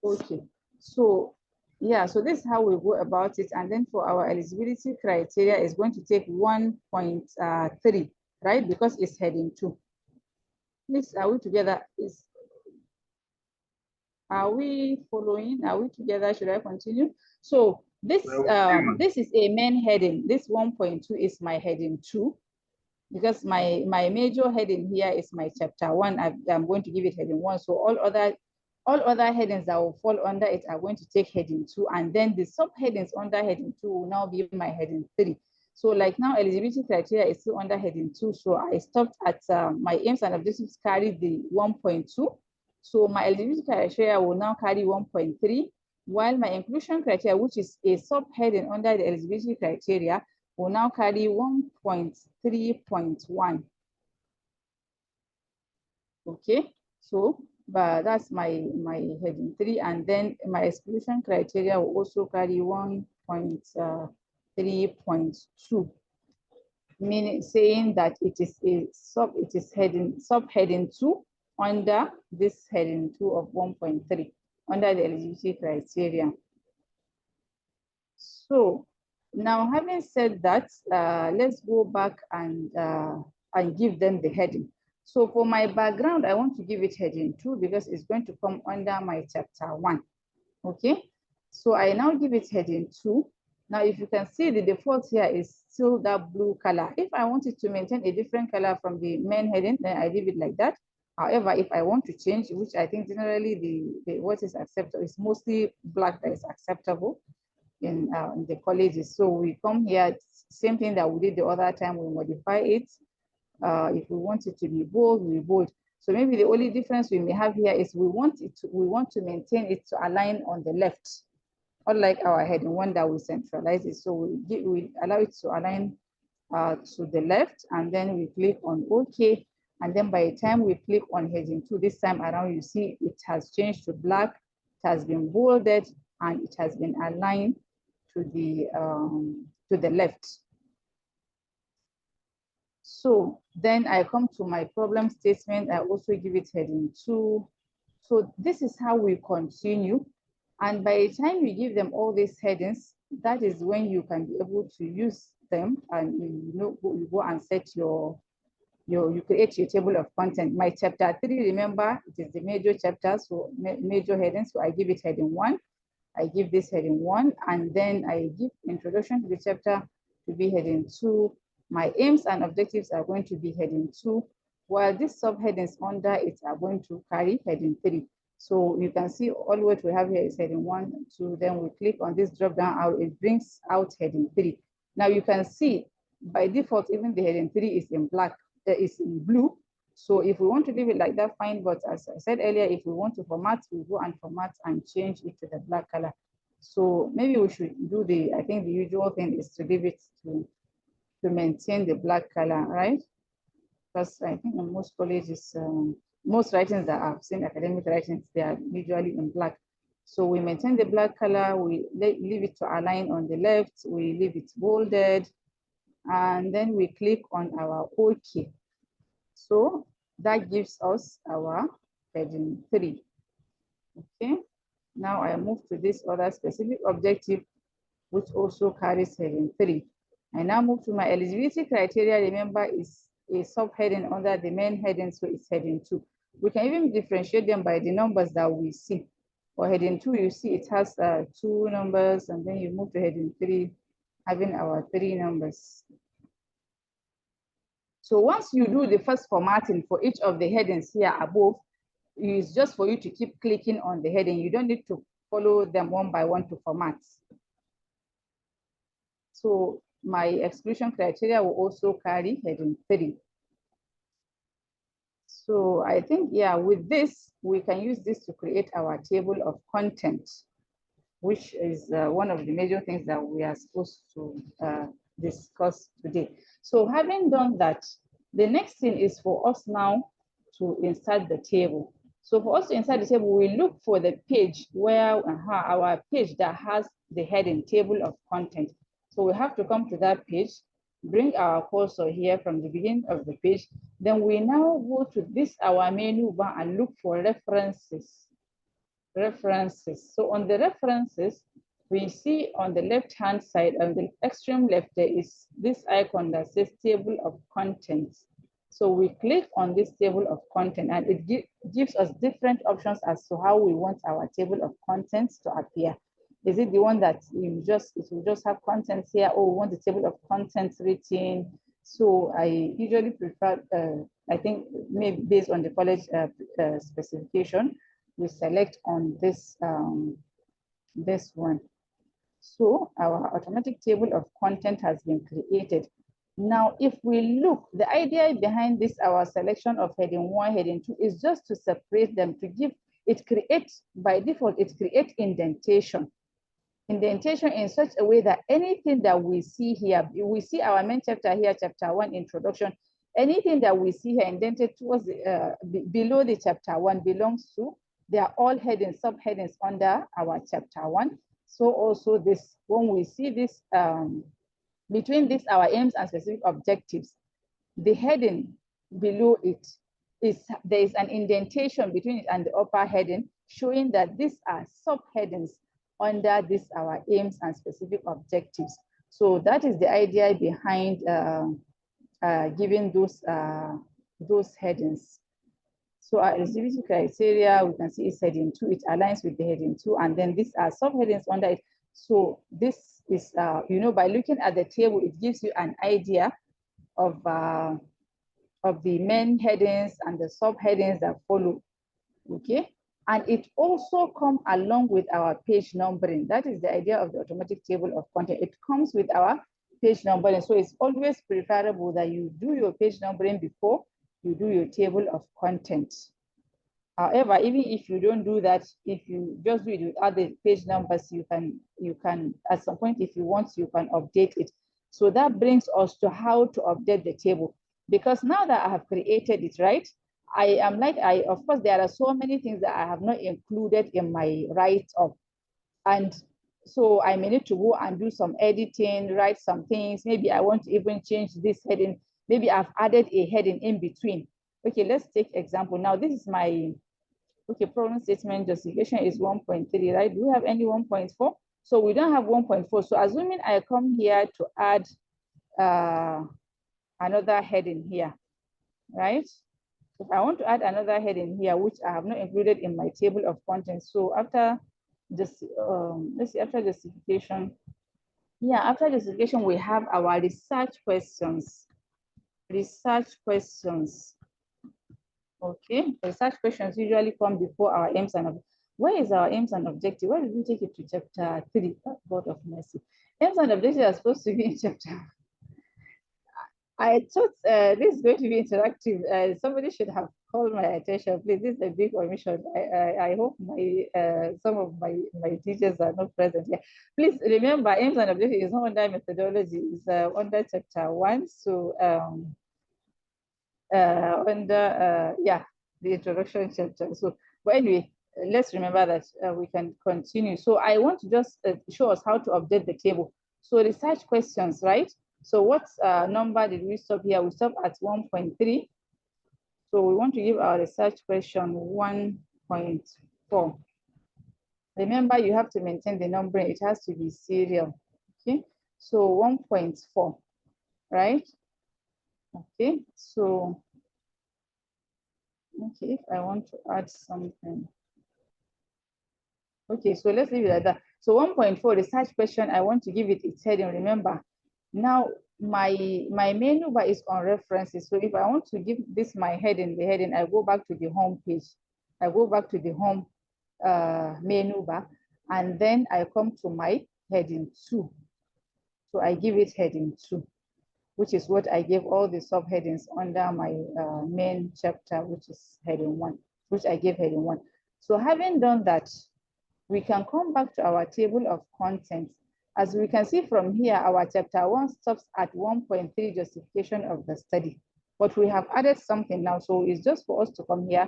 Speaker 3: Okay, so yeah, so this is how we go about it. And then for our eligibility criteria is going to take 1.3, right? Because it's heading 2. Please, are we together? Are we following? Are we together? Should I continue? So this this is a main heading. This 1.2 is my heading 2. Because my major heading here is my chapter 1. I'm going to give it heading 1. So all other headings that will fall under it are going to take heading 2, and then the subheadings under heading 2 will now be my heading 3. So like now, eligibility criteria is still under heading 2. So I stopped at my aims and objectives carry the 1.2. So my eligibility criteria will now carry 1.3, while my inclusion criteria, which is a subheading under the eligibility criteria, will now carry 1.3.1. Okay, so but that's my heading 3, and then my exclusion criteria will also carry 1.3.2, meaning saying that it is subheading 2 under this heading 2 of 1.3 under the eligibility criteria. So now, having said that, let's go back and give them the heading. So for my background, I want to give it heading 2 because it's going to come under my chapter 1. Okay, so I now give it heading 2. Now, if you can see, the default here is still that blue color. If I wanted to maintain a different color from the main heading, then I leave it like that. However, if I want to change, which I think generally the what is acceptable is mostly black that is acceptable in the colleges. So we come here, same thing that we did the other time, we modify it. If we want it to be bold, we bold. So maybe the only difference we may have here is we want to maintain it to align on the left, unlike our heading 1 that we centralize it. So we allow it to align to the left, and then we click on OK. And then by the time we click on heading 2 this time around, you see it has changed to black, it has been bolded, and it has been aligned to the left. So then I come to my problem statement. I also give it heading 2. So this is how we continue. And by the time you give them all these headings, that is when you can be able to use them, and you go and set you create your table of content. My chapter 3, remember, it is the major chapter, so major headings. So I give it heading 1. I give this heading 1, and then I give introduction to the chapter to be heading 2. My aims and objectives are going to be heading 2, while these subheadings under it are going to carry heading 3. So you can see all what we have here is heading 1, 2. Then we click on this drop down arrow, it brings out heading 3. Now you can see by default, even the heading 3 is in black, is in blue. So if we want to leave it like that, fine. But as I said earlier, if we want to format, we go and format and change it to the black color. So maybe we should do I think the usual thing is to leave it to maintain the black color, right? Because I think in most colleges, most writings that I've seen, academic writings, they are usually in black. So we maintain the black color, we leave it to align on the left, we leave it bolded, and then we click on our OK. So that gives us our heading 3. Okay, now I move to this other specific objective, which also carries heading 3. I now move to my eligibility criteria. Remember, is a subheading under the main heading, so it's heading 2. We can even differentiate them by the numbers that we see. For heading 2, you see it has 2 numbers, and then you move to heading 3, having our 3 numbers. So once you do the first formatting for each of the headings here above, it's just for you to keep clicking on the heading. You don't need to follow them one by one to format. So my exclusion criteria will also carry heading 3. So I think, yeah, with this, we can use this to create our table of content, which is one of the major things that we are supposed to discuss today. So having done that, the next thing is for us now to insert the table. So for us to insert the table, we look for the page where our page that has the heading table of content. So we have to come to that page, bring our cursor here from the beginning of the page. Then we now go to this, our menu bar, and look for references. So on the references, we see on the left-hand side, on the extreme left, there is this icon that says table of contents. So we click on this table of content, and it gives us different options as to how we want our table of contents to appear. Is it the one that it will just have contents here, or we want the table of contents written? So I usually prefer, I think maybe based on the college specification, we select on this, this one. So our automatic table of content has been created. Now, if we look, the idea behind this, our selection of heading 1, heading 2, is just to separate them, to give, it creates, by default, it creates indentation. Indentation in such a way that anything that we see here, we see our main chapter here, chapter 1, introduction, anything that we see here indented towards the, below the chapter 1 belongs to, they are all headings, subheadings under our chapter 1. So also this, when we see this, between this, our aims and specific objectives, the heading below it is, there is an indentation between it and the upper heading, showing that these are subheadings under this, our aims and specific objectives. So that is the idea behind giving those headings. So our eligibility criteria, we can see is heading 2, it aligns with the heading 2, and then these are subheadings under it. So this is, you know, by looking at the table, it gives you an idea of the main headings and the subheadings that follow, okay? And it also comes along with our page numbering. That is the idea of the automatic table of content. It comes with our page numbering. So it's always preferable that you do your page numbering before you do your table of content. However, even if you don't do that, if you just do it without the page numbers, you can at some point, if you want, you can update it. So that brings us to how to update the table. Because now that I have created it, right? I am like, of course, there are so many things that I have not included in my write-up. And so I may need to go and do some editing, write some things. Maybe I want to even change this heading. Maybe I've added a heading in between. Okay, let's take example. Now this is my, okay, problem statement justification is 1.3, right? Do we have any 1.4? So we don't have 1.4. So assuming I come here to add another heading here, right? If I want to add another heading here, which I have not included in my table of contents. So after this, let's see, after justification, yeah, after justification, we have our research questions. Research questions. Okay, research questions usually come before our aims and objectives. Where is our aims and objective? Why did we take it to chapter 3? God of mercy. Aims and objectives are supposed to be in chapter. I thought this is going to be interactive. Somebody should have called my attention, please. This is a big omission. I hope my some of my teachers are not present here. Please remember, aims and objectives is not under methodology. It's under chapter 1. So yeah, the introduction chapter. So, but anyway, let's remember that we can continue. So I want to just show us how to update the table. So research questions, right? So what number did we stop here? We stopped at 1.3. So we want to give our research question 1.4. Remember, you have to maintain the numbering. It has to be serial. Okay, so 1.4, right? Okay, so okay, if I want to add something. Okay, so let's leave it like that. So 1.4 research question, I want to give it its heading. Remember, now my menu bar is on references. So if I want to give this my heading, the heading, I go back to the home page. I go back to the home menu bar, and then I come to my heading 2. So I give it heading 2, which is what I gave all the subheadings under my main chapter, which is heading 1, which I gave heading 1. So having done that, we can come back to our table of contents. As we can see from here, our chapter 1 stops at 1.3 justification of the study, but we have added something now. So it's just for us to come here,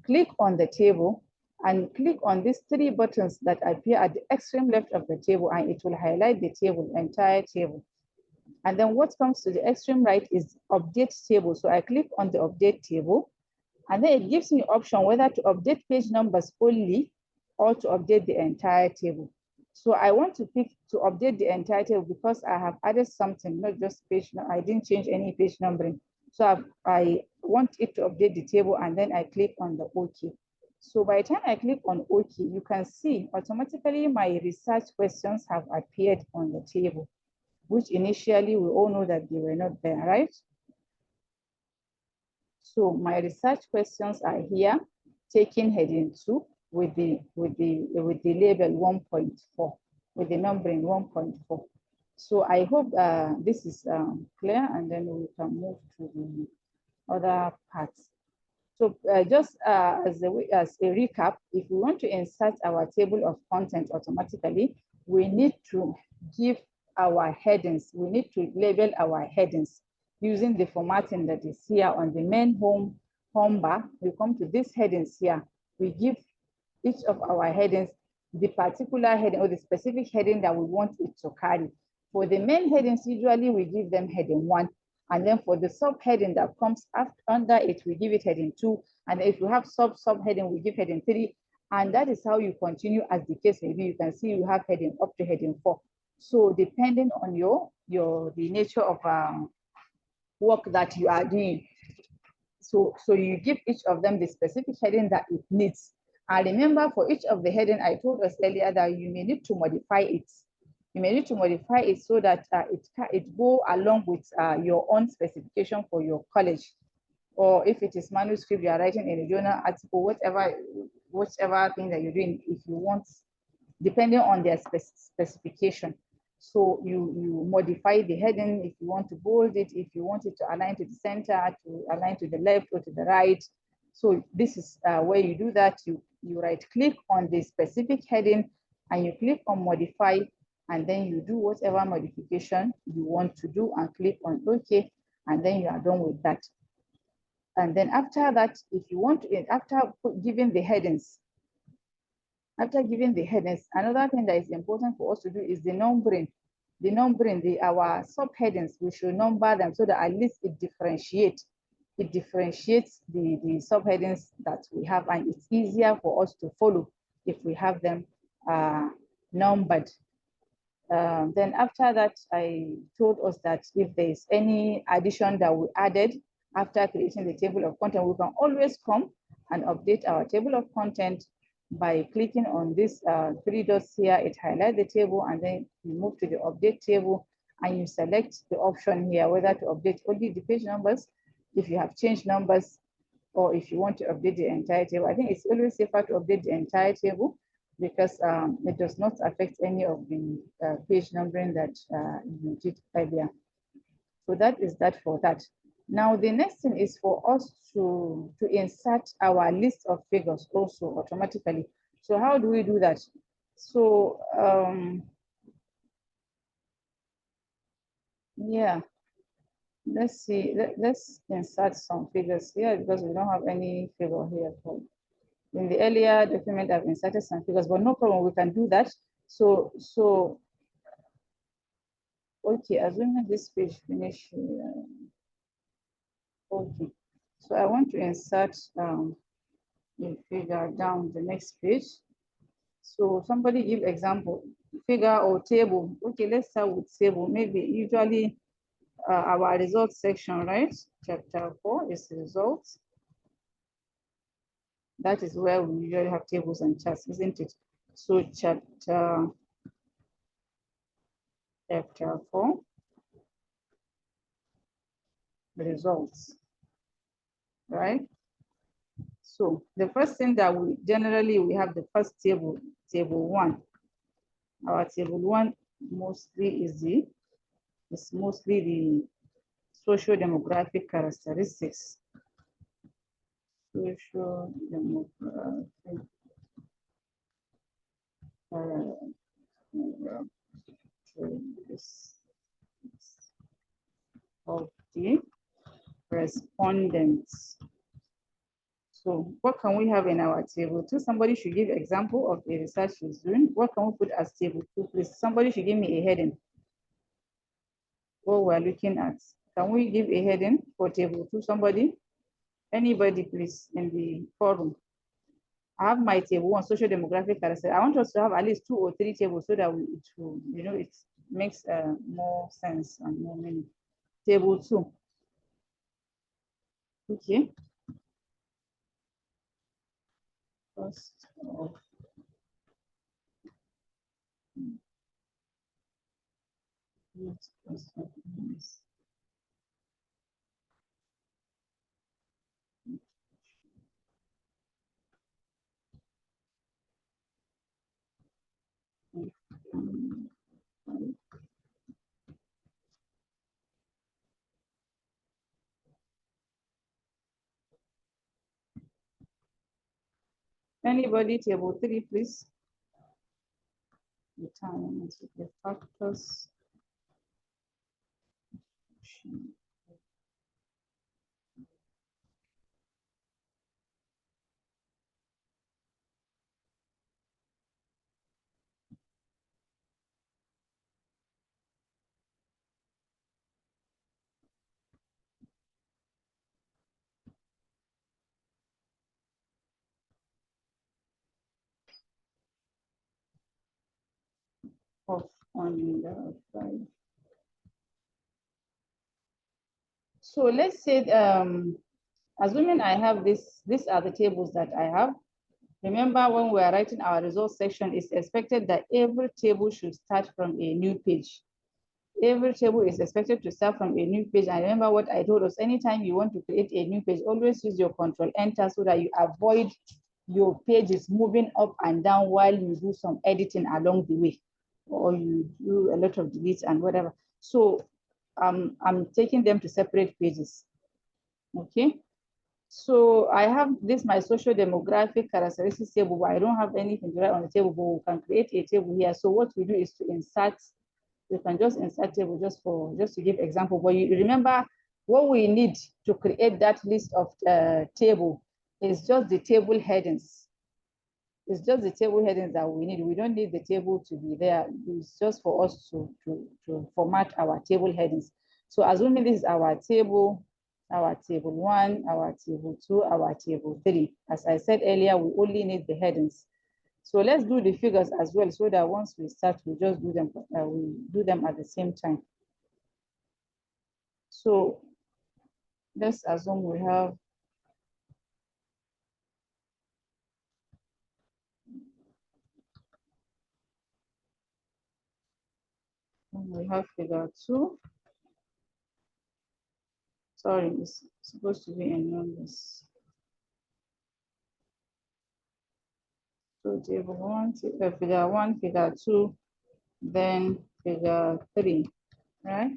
Speaker 3: click on the table, and click on these 3 buttons that appear at the extreme left of the table, and it will highlight the table, entire table. And then what comes to the extreme right is update table. So I click on the update table, and then it gives me option whether to update page numbers only or to update the entire table. So I want to pick to update the entire table because I have added something, not just page. I didn't change any page numbering. So I want it to update the table, and then I click on the OK. So by the time I click on OK, you can see automatically my research questions have appeared on the table, which initially we all know that they were not there, right? So my research questions are here, taking heading 2 with the label 1.4, with the numbering 1.4. So I hope this is clear, and then we can move to the other parts. So just as a recap, if we want to insert our table of contents automatically, we need to give our headings. We need to label our headings using the formatting that is here on the main home bar. We come to these headings here. We give each of our headings the particular heading or the specific heading that we want it to carry. For the main headings, usually we give them heading 1. And then for the subheading that comes under it, we give it heading 2. And if you have subheading, we give heading 3. And that is how you continue as the case may be. You can see you have heading up to heading 4. So depending on the nature of work that you are doing. So you give each of them the specific heading that it needs. And remember, for each of the heading, I told us earlier that you may need to modify it. You may need to modify it so that it go along with your own specification for your college. Or if it is manuscript, you are writing in a journal article, whichever thing that you're doing, if you want, depending on their specification. So you modify the heading if you want to bold it, if you want it to align to the center, to align to the left or to the right. So this is where you do that. You right click on the specific heading and you click on modify, and then you do whatever modification you want to do and click on OK, and then you are done with that. And then after that, if you want to, after giving the headings, another thing that is important for us to do is the numbering. Our subheadings, we should number them so that at least it differentiates the subheadings that we have, and it's easier for us to follow if we have them numbered. Then after that, I told us that if there is any addition that we added after creating the table of content, we can always come and update our table of content by clicking on this 3 dots here. It highlights the table, and then you move to the update table and you select the option here, whether to update only the page numbers, if you have changed numbers, or if you want to update the entire table. I think it's always safer to update the entire table because it does not affect any of the page numbering that you did earlier. So that is that for that. Now, the next thing is for us to insert our list of figures also automatically. So how do we do that? So, yeah, let's see, let's insert some figures here because we don't have any figure here. In the earlier document, I've inserted some figures, but no problem, we can do that. So okay, assuming this page finish. Okay, so I want to insert a figure down the next page. So somebody give example, figure or table. Okay, let's start with table. Maybe usually our results section, right? Chapter 4 is results. That is where we usually have tables and charts, isn't it? So chapter Chapter 4, results, right? So the first thing that we have the first table, table 1. Our table 1 mostly is mostly the socio-demographic characteristics. Socio-demographic of the respondents. So what can we have in our table 2? Somebody should give example of the research he's doing. What can we put as table 2, please? Somebody should give me a heading. What we're looking at. Can we give a heading for table 2? Somebody? Anybody, please, in the forum. I have my table 1, social demographic characteristics. I want us to have at least 2 or 3 tables so that it will, you know, it makes more sense and more meaning. Table 2. Okay. First of anybody, table 3, please. Determinants of the factors. On the side. So let's say, assuming I have these are the tables that I have. Remember, when we are writing our results section, it's expected that every table should start from a new page. Every table is expected to start from a new page. And remember what I told us, anytime you want to create a new page, always use your Control Enter so that you avoid your pages moving up and down while you do some editing along the way, or you do a lot of deletes and whatever. So I'm taking them to separate pages. Okay. So I have this, my social demographic characteristics table, but I don't have anything to write on the table, but we can create a table here. So what we do is to insert, we can just insert table just to give example. But you remember what we need to create that list of table is just the table headings. It's just the table headings that we need. We don't need the table to be there. It's just for us to format our table headings. So assuming this is our table 1, our table 2, our table 3. As I said earlier, we only need the headings. So let's do the figures as well, so that once we start, we just do them. We do them at the same time. So let's assume we have figure 2. Sorry, it's supposed to be in numbers. So table 1, figure 1, figure 2, then figure 3, right?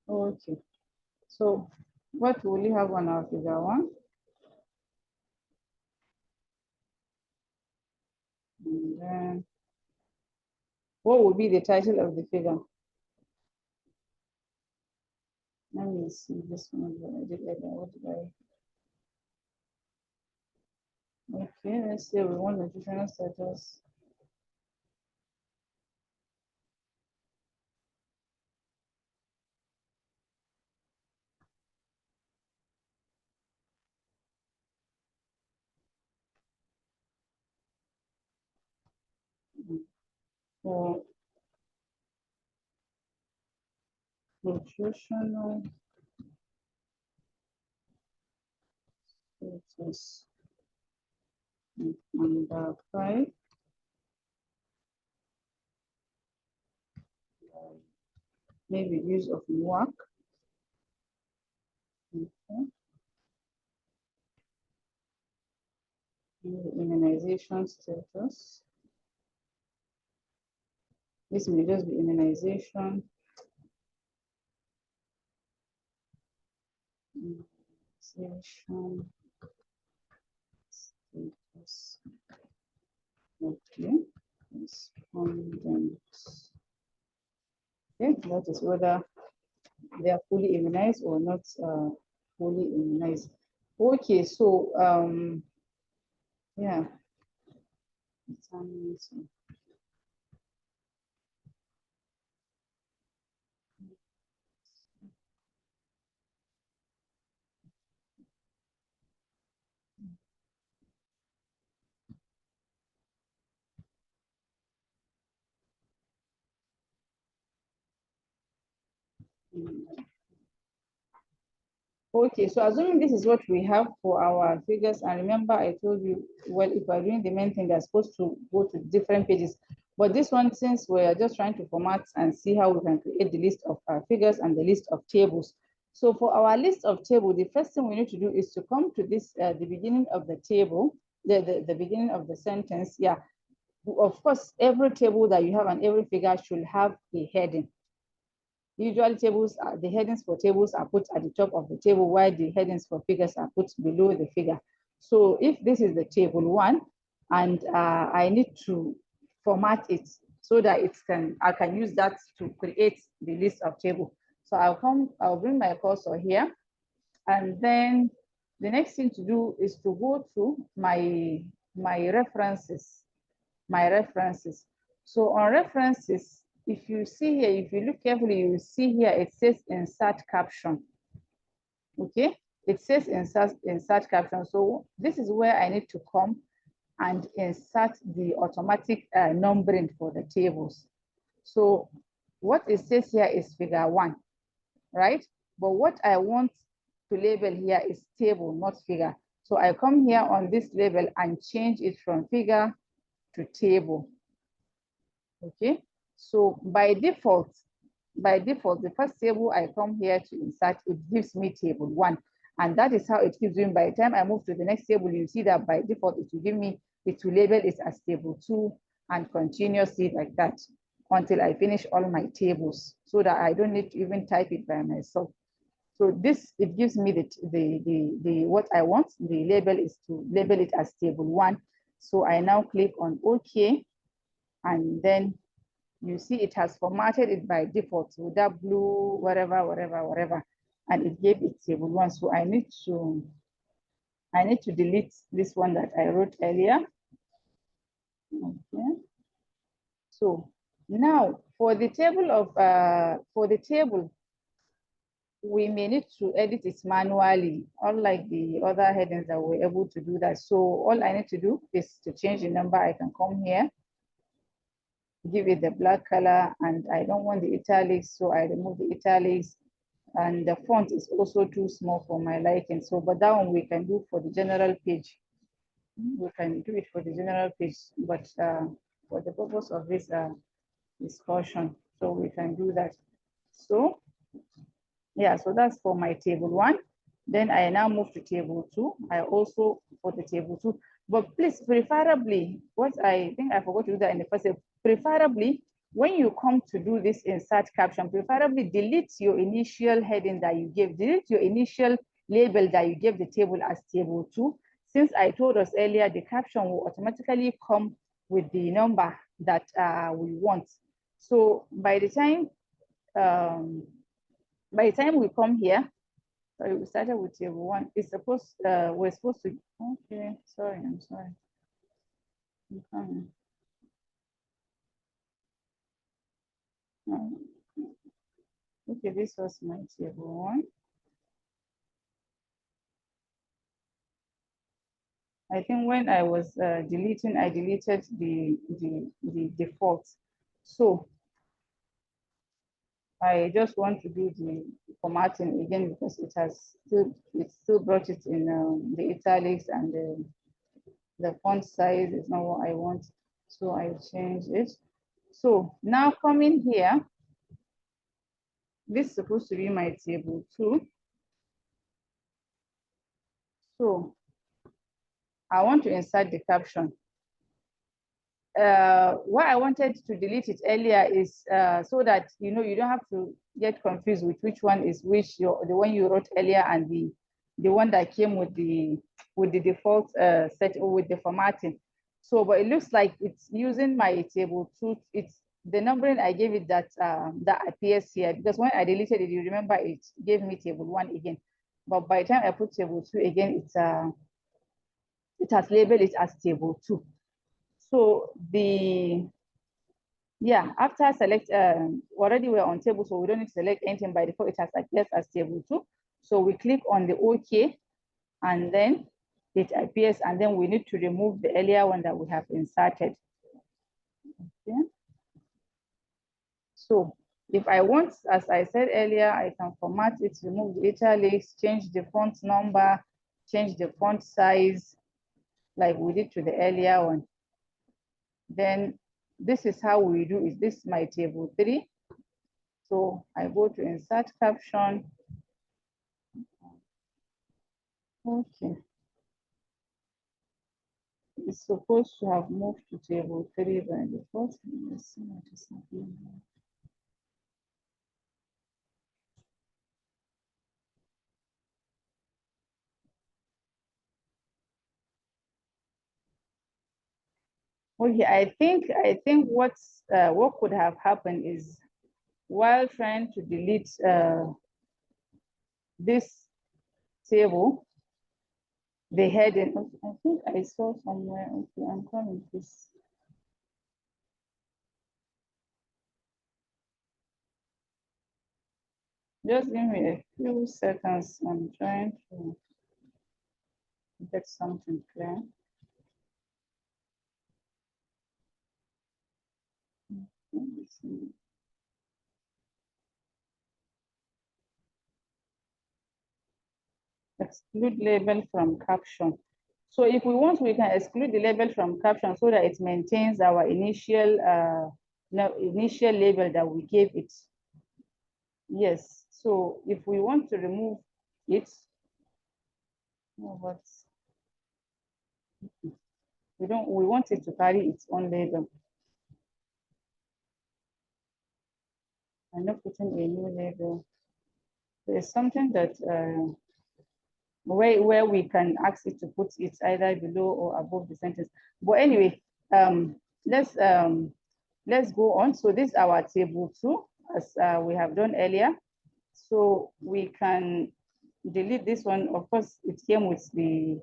Speaker 3: Okay. So what will you have on our figure 1? And then what will be the title of the figure? Let me see this one. What did I? Okay, let's say we want nutritional status. For nutritional status number 5. maybe use of work. Okay. Immunization status. This may just be immunization. Immunization status. Okay. Respondents. Okay, that is whether they are fully immunized or not fully immunized. Okay, so yeah. Okay, so assuming this is what we have for our figures, and remember I told you, well, if we're doing the main thing, they're supposed to go to different pages. But this one, since we're just trying to format and see how we can create the list of our figures and the list of tables. So for our list of table, the first thing we need to do is to come to this, the beginning of the table, the beginning of the sentence. Yeah, of course, every table that you have and every figure should have a heading. Usually tables, the headings for tables are put at the top of the table, while the headings for figures are put below the figure. So if this is the table 1, and I need to format it so that I can use that to create the list of table. So I'll bring my cursor here, and then the next thing to do is to go to my references, So on references, if you see here, if you look carefully, you will see here, it says insert caption. Okay, it says insert caption. So this is where I need to come and insert the automatic numbering for the tables. So what it says here is figure 1, right? But what I want to label here is table, not figure. So I come here on this label and change it from figure to table. Okay, so by default, the first table I come here to insert, it gives me table 1. And that is how it keeps doing. By the time I move to the next table, you see that by default, it will give me, it will label it as table 2 and continuously like that until I finish all my tables, so that I don't need to even type it by myself. So this, it gives me the what I want. The label is to label it as table 1. So I now click on OK. And then you see it has formatted it by default with that blue, whatever, and it gave it table 1. So I need to delete this one that I wrote earlier. Okay. So now for the table we may need to edit it manually, unlike the other headings that we're able to do that. So all I need to do is to change the number. I can come here, give it the black color, and I don't want the italics, so I remove the italics, and the font is also too small for my liking. So, but that one we can do for the general page. We can do it for the general page, but for the purpose of this discussion, so we can do that. So, yeah, so that's for my table 1. Then I now move to table 2. I also for the table 2, but please, preferably, what I think I forgot to do that in the first step, preferably when you come to do this insert caption, preferably delete your initial heading that you gave, delete your initial label that you gave the table as table 2. Since I told us earlier, the caption will automatically come with the number that we want. So by the time we come here, sorry, we started with table 1. It's supposed, we're supposed to, okay, sorry, I'm sorry. I'm coming. Okay, this was my table 1. I think when I was deleting, I deleted the default. So I just want to do the formatting again because it still brought it in the italics, and the font size is not what I want. So I change it. So now coming here, this is supposed to be my table 2. So I want to insert the caption. Why I wanted to delete it earlier is so that you don't have to get confused with which one is which, the one you wrote earlier and the one that came with the default set or with the formatting. So, but it looks like it's using my table 2. It's the numbering I gave it that that appears here, because when I deleted it, you remember it gave me table 1 again. But by the time I put table 2 again, it has labeled it as table 2. So after select, already we're on table, so we don't need to select anything by default. It has appears as table 2. So we click on the OK, and then it appears, and then we need to remove the earlier one that we have inserted. Okay. So if I want, as I said earlier, I can format it, remove the italics, change the font number, change the font size, like we did to the earlier one. Then this is how we do it. This is my table 3. So I go to insert caption. Okay. It's supposed to have moved to table 3 by default. Let's see what is happening. Okay, I think what could have happened is, while trying to delete this table, the heading, I think I saw somewhere. Okay, I'm coming, please. Just give me a few seconds. I'm trying to get something clear. Exclude label from caption. So if we want, we can exclude the label from caption so that it maintains our initial label that we gave it. Yes. So if we want to remove it, we want it to carry its own label. I'm not putting a new label. There's something that where we can ask it to put it either below or above the sentence. But anyway, let's go on. So this is our table 2, as we have done earlier. So we can delete this one. Of course, it came with the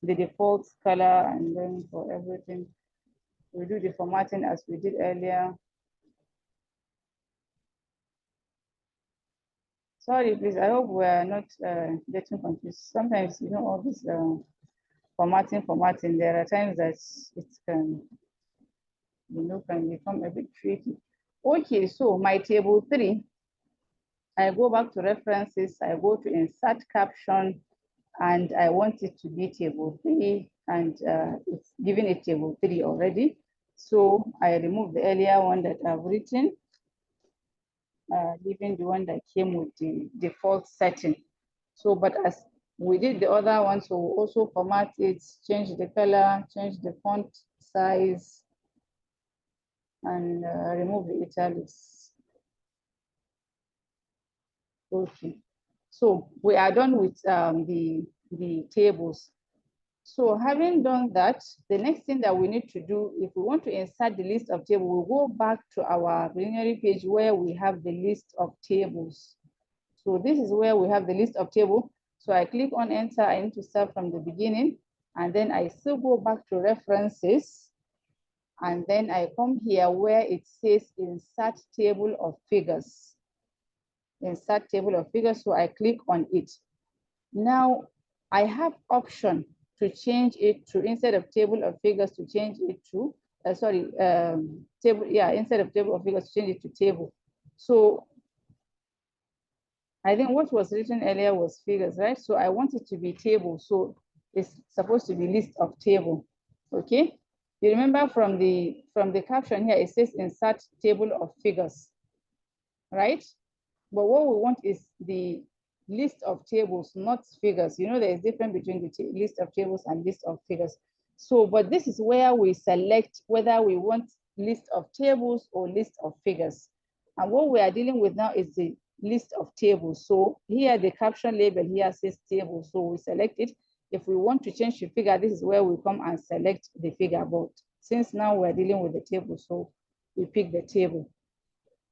Speaker 3: default color, and then for everything, we do the formatting as we did earlier. Sorry, please. I hope we are not getting confused. Sometimes, all this formatting. There are times that it can, can become a bit tricky. Okay, so my table 3. I go back to references. I go to insert caption, and I want it to be table 3, and it's giving it table 3 already. So I remove the earlier one that I've written, leaving the one that came with the default setting. So, but as we did the other one, so we'll also format it, change the color, change the font size, and remove the italics. Okay, so we are done with the tables. So having done that, the next thing that we need to do, if we want to insert the list of tables, we'll go back to our preliminary page where we have the list of tables. So this is where we have the list of tables. So I click on enter. I need to start from the beginning, and then I still go back to references, and then I come here where it says insert table of figures. Insert table of figures. So I click on it. Now I have option to change it to, instead of table of figures, to change it to table. Yeah, instead of table of figures, to change it to table. So I think what was written earlier was figures, right? So I want it to be table. So it's supposed to be list of table. Okay. You remember from the caption here, it says insert table of figures, right? But what we want is the list of tables, not figures. You know, there is difference between the list of tables and list of figures. So, but this is where we select whether we want list of tables or list of figures. And what we are dealing with now is the list of tables. So here the caption label here says table. So we select it. If we want to change the figure, this is where we come and select the figure. But since now we're dealing with the table, so we pick the table.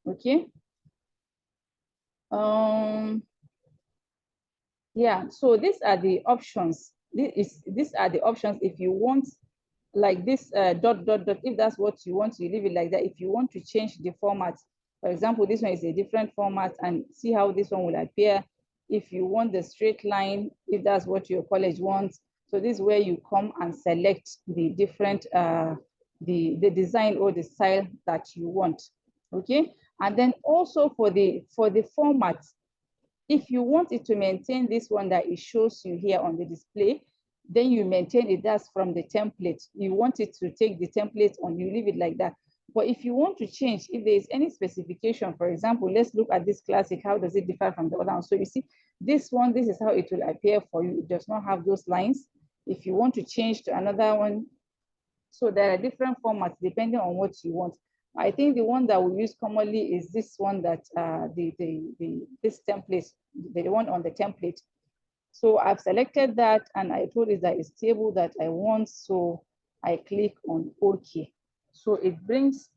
Speaker 3: Okay. Yeah, so these are the options. These are the options if you want, like this dot, if that's what you want, you leave it like that. If you want to change the format, for example, this one is a different format, and see how this one will appear. If you want the straight line, if that's what your college wants. So this is where you come and select the different, the design or the style that you want, okay? And then also for the format, if you want it to maintain this one that it shows you here on the display, then you maintain it. That's from the template. You want it to take the template on, you leave it like that. But if you want to change, if there is any specification, for example, let's look at this classic. How does it differ from the other one? So you see, this one, this is how it will appear for you. It does not have those lines. If you want to change to another one, so there are different formats depending on what you want. I think the one that we use commonly is this one that this template, the one on the template. So I've selected that and I told it that it's table that I want. So I click on OK. So it brings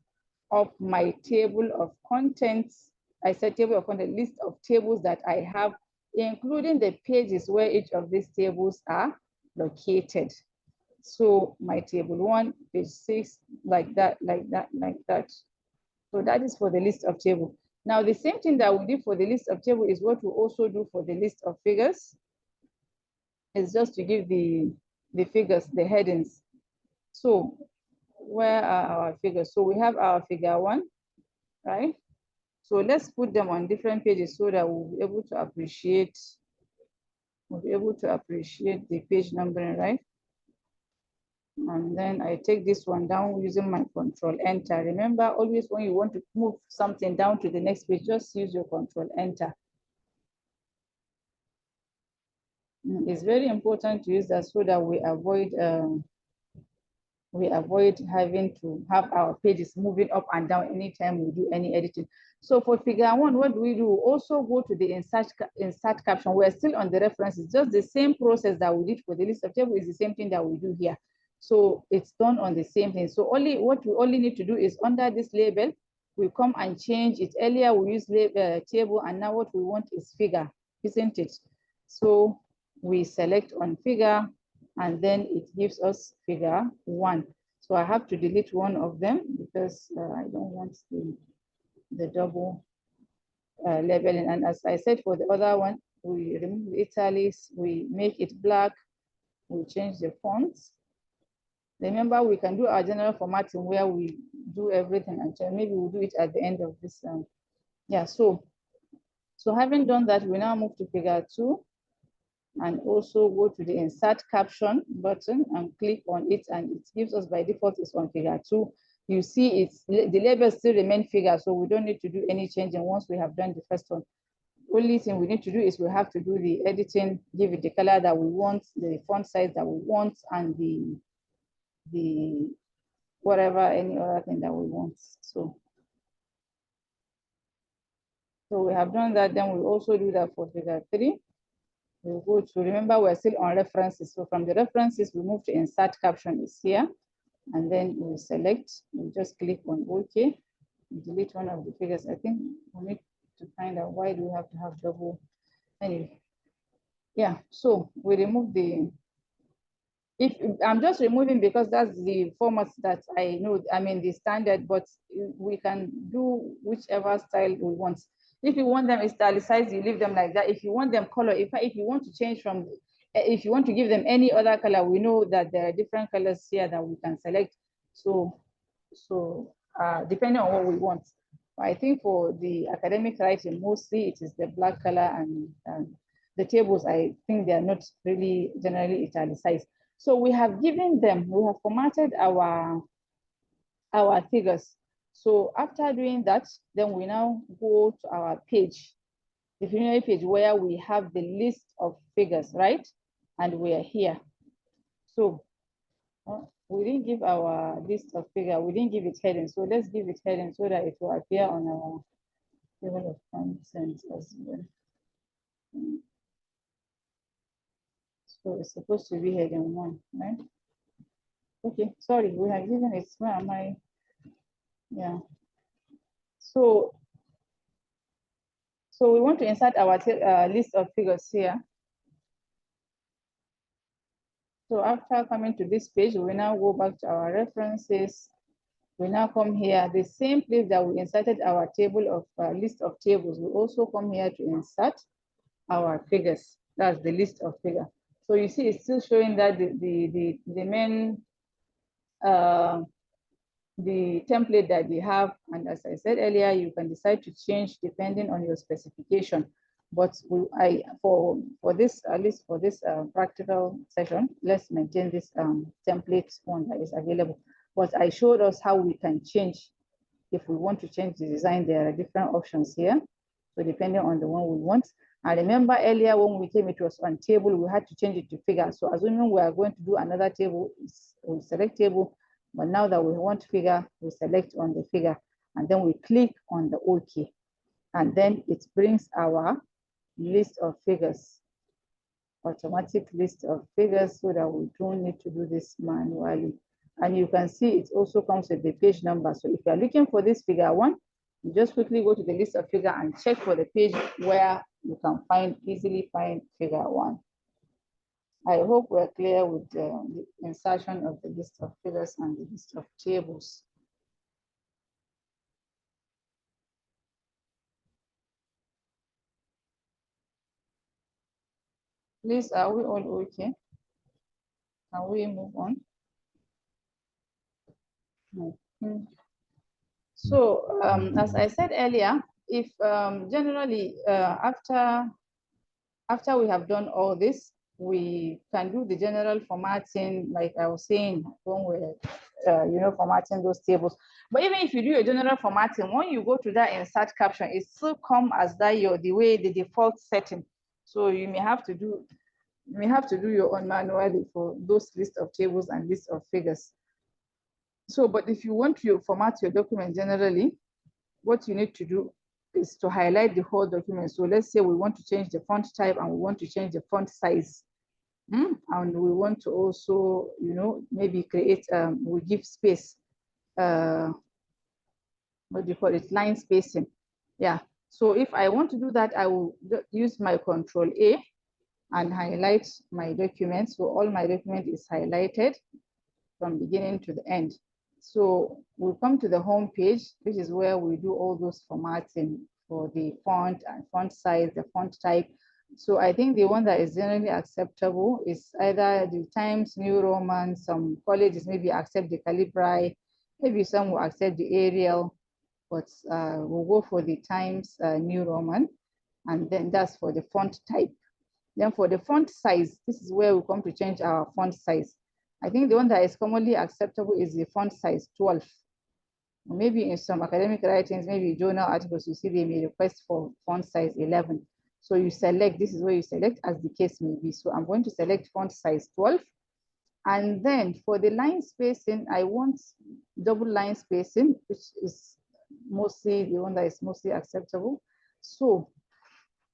Speaker 3: up my table of contents. I said table of content, list of tables that I have, including the pages where each of these tables are located. So my table 1, page 6, like that, like that, like that. So that is for the list of table. Now the same thing that we do for the list of table is what we also do for the list of figures. It's just to give the figures, the headings. So where are our figures? So we have our figure 1, right? So let's put them on different pages so that we'll be able to appreciate, the page numbering, right? And then I take this one down using my control enter. Remember, always when you want to move something down to the next page, just use your control enter. It's very important to use that so that we avoid having to have our pages moving up and down anytime we do any editing. So for figure 1, what do we do? Also go to the insert caption. We're still on the references, just the same process that we did for the list of tables is the same thing that we do here. So it's done on the same thing. So what we only need to do is under this label, we come and change it. Earlier we used table, and now what we want is figure, isn't it? So we select on figure, and then it gives us figure 1. So I have to delete one of them because I don't want the double labeling. And as I said, for the other one, we remove the italics, we make it black, we change the fonts. Remember, we can do our general formatting where we do everything, and maybe we'll do it at the end of this. Yeah, so having done that, we now move to figure 2 and also go to the insert caption button and click on it, and it gives us by default is on figure 2. You see it's the labels still remain figure, so we don't need to do any changing once we have done the first one. Only thing we need to do is we have to do the editing, give it the color that we want, the font size that we want, and the whatever, any other thing that we want. So we have done that. Then we also do that for figure 3. We'll go to, remember, we're still on references. So from the references, we move to insert caption is here. And then we select, we just click on OK. Delete one of the figures. I think we need to find out why do we have to have double. Anyway, yeah, so we remove the, if I'm just removing because that's the formats that I know, I mean the standard, but we can do whichever style we want. If you want them italicized, you leave them like that. If you want them color, if you want to change from, if you want to give them any other color, we know that there are different colors here that we can select. So depending on what we want. I think for the academic writing, mostly it is the black color, and the tables, I think they are not really generally italicized. So we have given them, we have formatted our figures. So after doing that, then we now go to our page. the preliminary page where we have the list of figures, right? And we are here. So we didn't give our list of figure, we didn't give it heading. So let's give it heading so that it will appear on our table of contents as well. So it's supposed to be heading 1, right? Okay, sorry, we have given it. Where am I? Yeah. So we want to insert our list of figures here. So after coming to this page, we now go back to our references. We now come here, the same place that we inserted our table of list of tables. We also come here to insert our figures. That's the list of figures. So you see, it's still showing that the main the template that we have, and as I said earlier, you can decide to change depending on your specification. But for this, at least for this practical session, let's maintain this template one that is available. But I showed us how we can change. If we want to change the design, there are different options here. So depending on the one we want. I remember earlier when we came, it was on table, we had to change it to figure. So assuming we are going to do another table, we select table. But now that we want figure, we select on the figure and then we click on the OK. And then it brings our list of figures, automatic list of figures, so that we don't need to do this manually. And you can see it also comes with the page number. So if you're looking for this figure 1, you just quickly go to the list of figure and check for the page where you can easily find figure 1. I hope we're clear with the insertion of the list of figures and the list of tables. Please, are we all okay? Can we move on? So, as I said earlier, if generally after we have done all this, we can do the general formatting, like I was saying, when we're formatting those tables. But even if you do a general formatting, when you go to that insert caption, it still come as that the default setting. So you may have to do your own manually for those list of tables and list of figures. So, but if you want to format your document generally, what you need to do is to highlight the whole document. So let's say we want to change the font type and we want to change the font size. And we want to also, maybe create, we give space, what do you call it, line spacing. Yeah, so if I want to do that, I will use my Control A and highlight my document. So all my document is highlighted from beginning to the end. So we'll come to the home page, which is where we do all those formatting for the font and font size, the font type. So I think the one that is generally acceptable is either the Times New Roman. Some colleges maybe accept the Calibri, maybe some will accept the Arial, but we'll go for the Times New Roman, and then that's for the font type. Then for the font size, this is where we come to change our font size. I think the one that is commonly acceptable is the font size 12. Maybe in some academic writings, maybe journal articles, you see they may request for font size 11. So you select, this is where you select as the case may be. So I'm going to select font size 12. And then for the line spacing, I want double line spacing, which is mostly the one that is mostly acceptable. So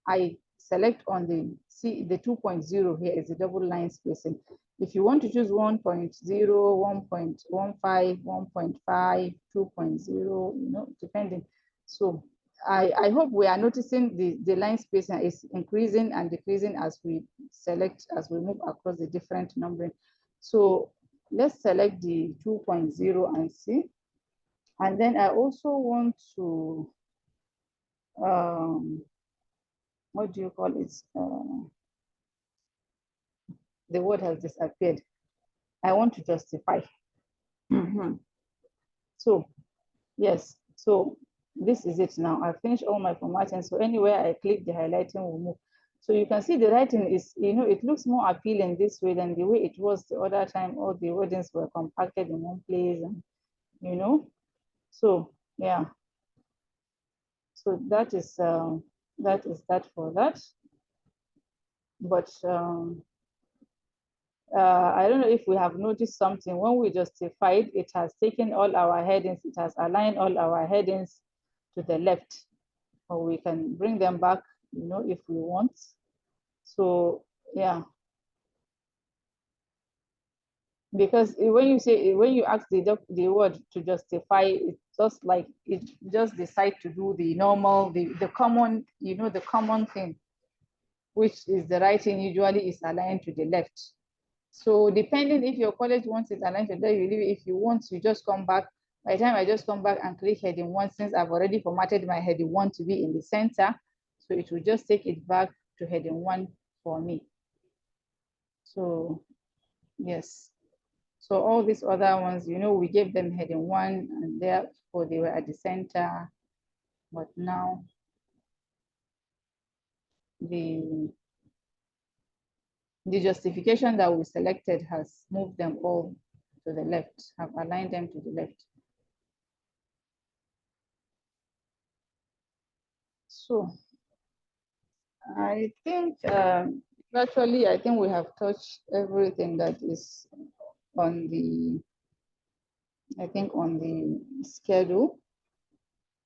Speaker 3: I select on the 2.0 here is the double line spacing. If you want to choose 1.0, 1.15, 1.5, 2.0, depending. So I hope we are noticing the line spacing is increasing and decreasing as we move across the different numbering. So let's select the 2.0 and see. And then I also want to, what do you call it? The word has disappeared. I want to justify. So yes, so this is it now. I finished all my formatting. So anywhere I click, the highlighting will move. So you can see the writing is, it looks more appealing this way than the way it was the other time. All the wordings were compacted in one place, and so yeah. So that is That is that for that. But I don't know if we have noticed something. When we justified, it has taken all our headings, it has aligned all our headings to the left, or we can bring them back, you know, if we want. So yeah, because when you ask the word to justify, it's just like it just decide to do the normal, the common, you know, the common thing, which is the writing usually is aligned to the left. So depending if your college wants it aligned to there, you leave it. If you want, you just come back. By the time I just come back and click heading 1, since I've already formatted my heading 1 to be in the center, so it will just take it back to heading 1 for me. So yes. So all these other ones, you know, we gave them heading 1 and therefore they were at the center. But now the justification that we selected has moved them all to the left, have aligned them to the left. So I think virtually, I think we have touched everything that is on the, I think on the schedule.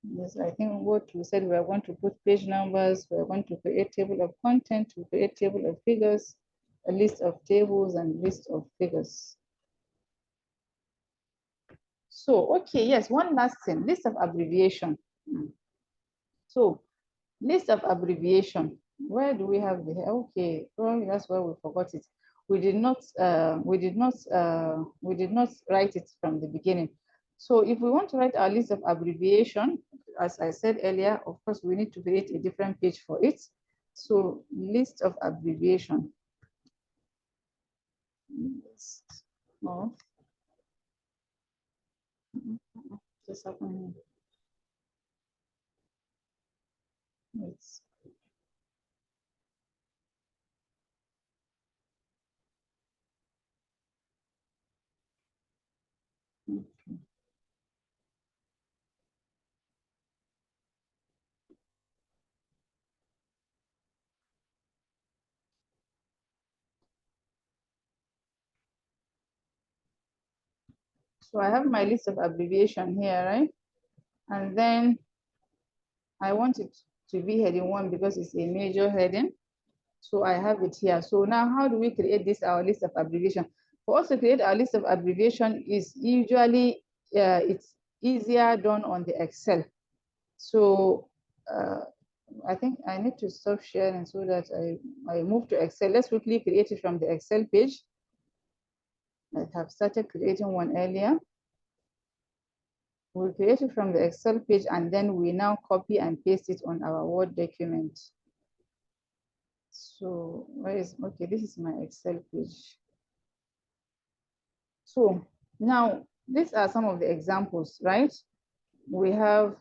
Speaker 3: Yes, I think what we said, we are going to put page numbers, we are going to create table of content, to create table of figures, a list of tables and list of figures. So, okay, yes, one last thing, list of abbreviation. So, list of abbreviation, where do we have the, okay, probably that's where we forgot it. We did not write it from the beginning. So if we want to write our list of abbreviation, as I said earlier, of course, we need to create a different page for it. So list of abbreviation. List of, just happening. It's, okay. So I have my list of abbreviation here, right? And then I want it to be heading 1 because it's a major heading. So I have it here. So now how do we create this, our list of abbreviation? For us to create our list of abbreviation is usually, it's easier done on the Excel. So I think I need to stop sharing so that I move to Excel. Let's quickly create it from the Excel page. I have started creating one earlier. We'll create it from the Excel page and then we now copy and paste it on our Word document. So where is, okay, this is my Excel page. So now these are some of the examples, right? We have,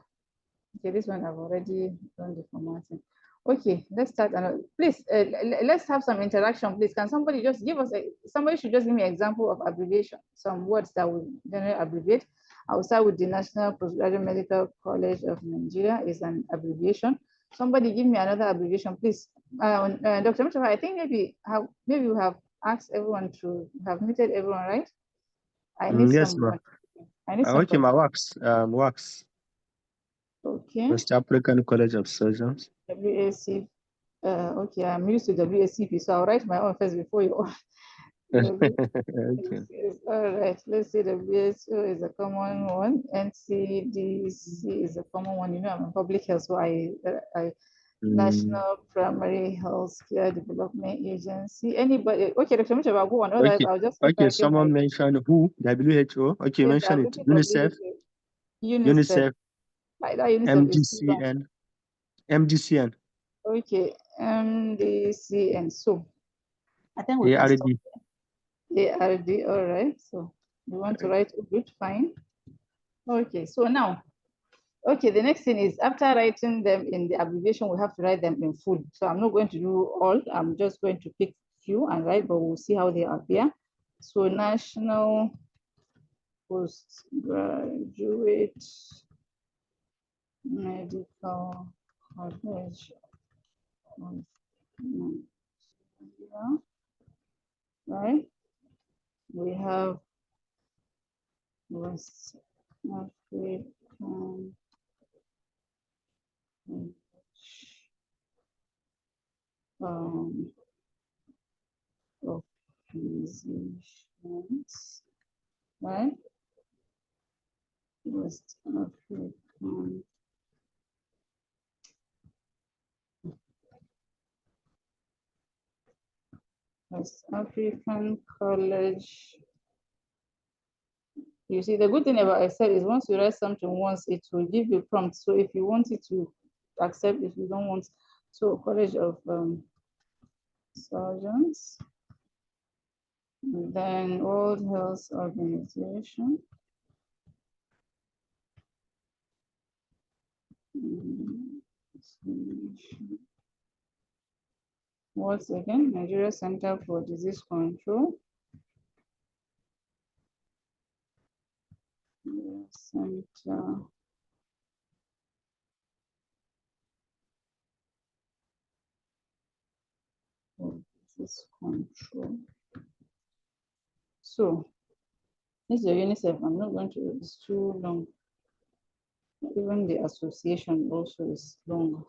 Speaker 3: okay, this one I've already done the formatting. Okay, let's start. Please, let's have some interaction, please. Can somebody just give us, somebody should just give me an example of abbreviation, some words that we generally abbreviate. I'll start with the National Postgraduate Medical College of Nigeria is an abbreviation. Somebody give me another abbreviation, please. Dr. Mustafa, I think maybe you have asked everyone to have muted everyone, right? I need
Speaker 1: Yes,
Speaker 3: some.
Speaker 1: ma'am.
Speaker 3: I need some.
Speaker 1: Okay, my WACS.
Speaker 3: Okay.
Speaker 1: West African College of Surgeons.
Speaker 3: WAC. Okay, I'm used to WACP, so I'll write my own first before you.
Speaker 1: Okay.
Speaker 3: All right, let's see. WHO is a common one. NCDC is a common one. You know, I'm in public health, so I National Primary Health Care Development Agency. Anybody? Okay, Dr. Mitchell, I'll go on. Otherwise,
Speaker 1: Okay.
Speaker 3: I'll just
Speaker 1: Okay.
Speaker 3: type in my.
Speaker 1: Someone mentioned WHO. Okay,
Speaker 3: Yes,
Speaker 1: mention
Speaker 3: I'm
Speaker 1: it.
Speaker 3: looking for
Speaker 1: UNICEF.
Speaker 3: UNICEF.
Speaker 1: UNICEF.
Speaker 3: Like that UNICEF is too long.
Speaker 1: MDCN. MDCN.
Speaker 3: Okay, MDCN. So I think we can
Speaker 1: ARD.
Speaker 3: stop there. ARD, all right. So you want to write good, fine. Okay, so now, okay, the next thing is after writing them in the abbreviation, we have to write them in full. So I'm not going to do all, I'm just going to pick few and write, but we'll see how they appear. So National Postgraduate Medical College right? We have West African organizations, right? West African College. You see, the good thing about Excel is once you write something once, it will give you prompt. So if you want it to accept, if you don't want, so College of Surgeons, and then World Health Organization. Once again, Nigeria Center for Disease Control. Center for Disease Control. So this is the UNICEF. I'm not going to, it's too long. Even the association also is long.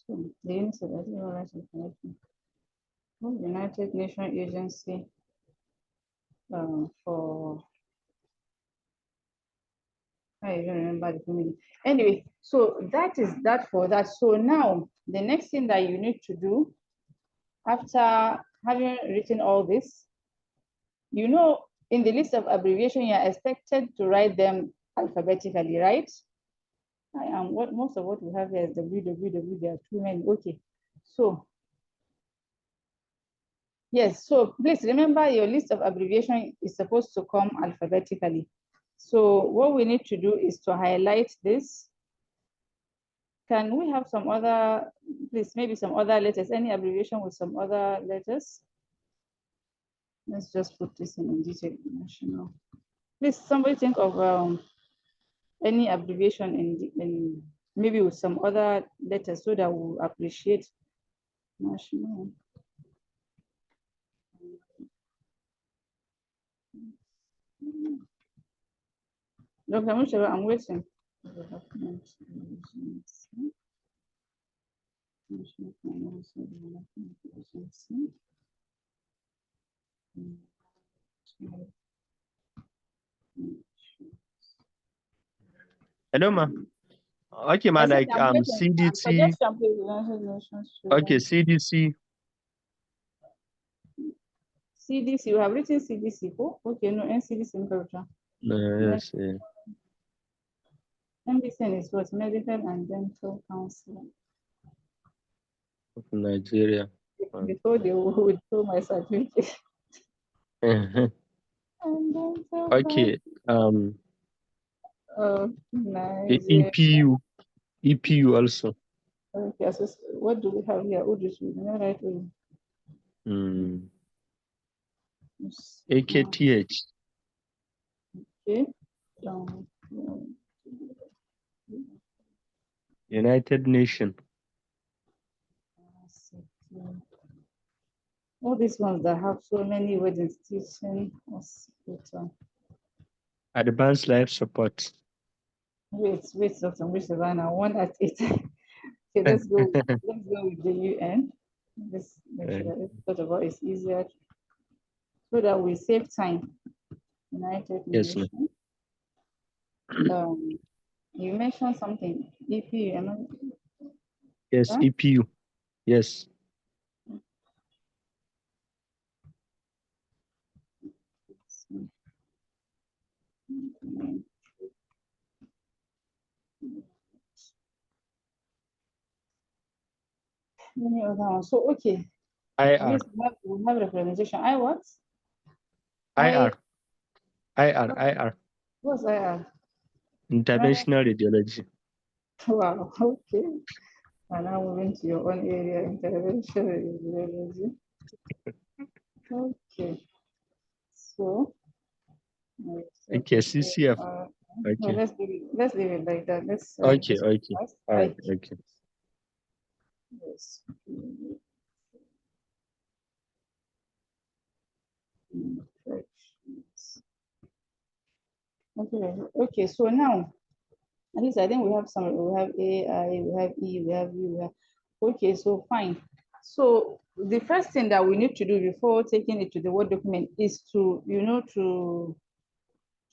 Speaker 3: So the UNICEF, United Nations Agency for, I don't remember the community. Anyway, so that is that for that. So now the next thing that you need to do after having written all this, you know, in the list of abbreviation, you're expected to write them alphabetically, right? I am what most of what we have here is www. There are too many. Okay, so yes, so please remember your list of abbreviation is supposed to come alphabetically. So what we need to do is to highlight this. Can we have some other, please, maybe some other letters, any abbreviation with some other letters? Let's just put this in detail national. Please, somebody think of any abbreviation in maybe with some other letters so that we'll appreciate national. Dr. Mushaba, I'm waiting.
Speaker 1: Hello, ma. Okay, ma, like CDC. Okay, CDC.
Speaker 3: CDC, you have written CDC. Oh, okay, no, NCDC.
Speaker 1: Yes.
Speaker 3: NBCN is what? Medical and Dental Council
Speaker 1: Of Nigeria.
Speaker 3: Before they would throw my certificate.
Speaker 1: Okay.
Speaker 3: Nigeria.
Speaker 1: EPU also.
Speaker 3: Okay, so what do we have here? Right?
Speaker 1: AKTH.
Speaker 3: Okay.
Speaker 1: United Nations.
Speaker 3: All these ones that have so many words, institution, hospital.
Speaker 1: Advanced life support.
Speaker 3: Wait, Dr. Savannah, 1 at 8. Okay, let's go with the UN. Let's make sure that it's about is easier so that we save time. United Nations. You mentioned something. EPU.
Speaker 1: Yes, huh? EPU. Yes.
Speaker 3: Any other one? So okay.
Speaker 1: IR.
Speaker 3: We have representation. I what?
Speaker 1: IR. IR.
Speaker 3: What's IR?
Speaker 1: Interventional radiology.
Speaker 3: Wow, okay. And now moving to your own area, intervention radiology. Okay. So,
Speaker 1: Okay, CCF.
Speaker 3: no,
Speaker 1: Okay.
Speaker 3: let's leave it like that. Let's
Speaker 1: Okay. Okay. All right. Okay.
Speaker 3: Yes. Okay. Okay. So now, at least I think we have some. We have AI. We have E. We have U. We have. Okay. So fine. So the first thing that we need to do before taking it to the Word document is to,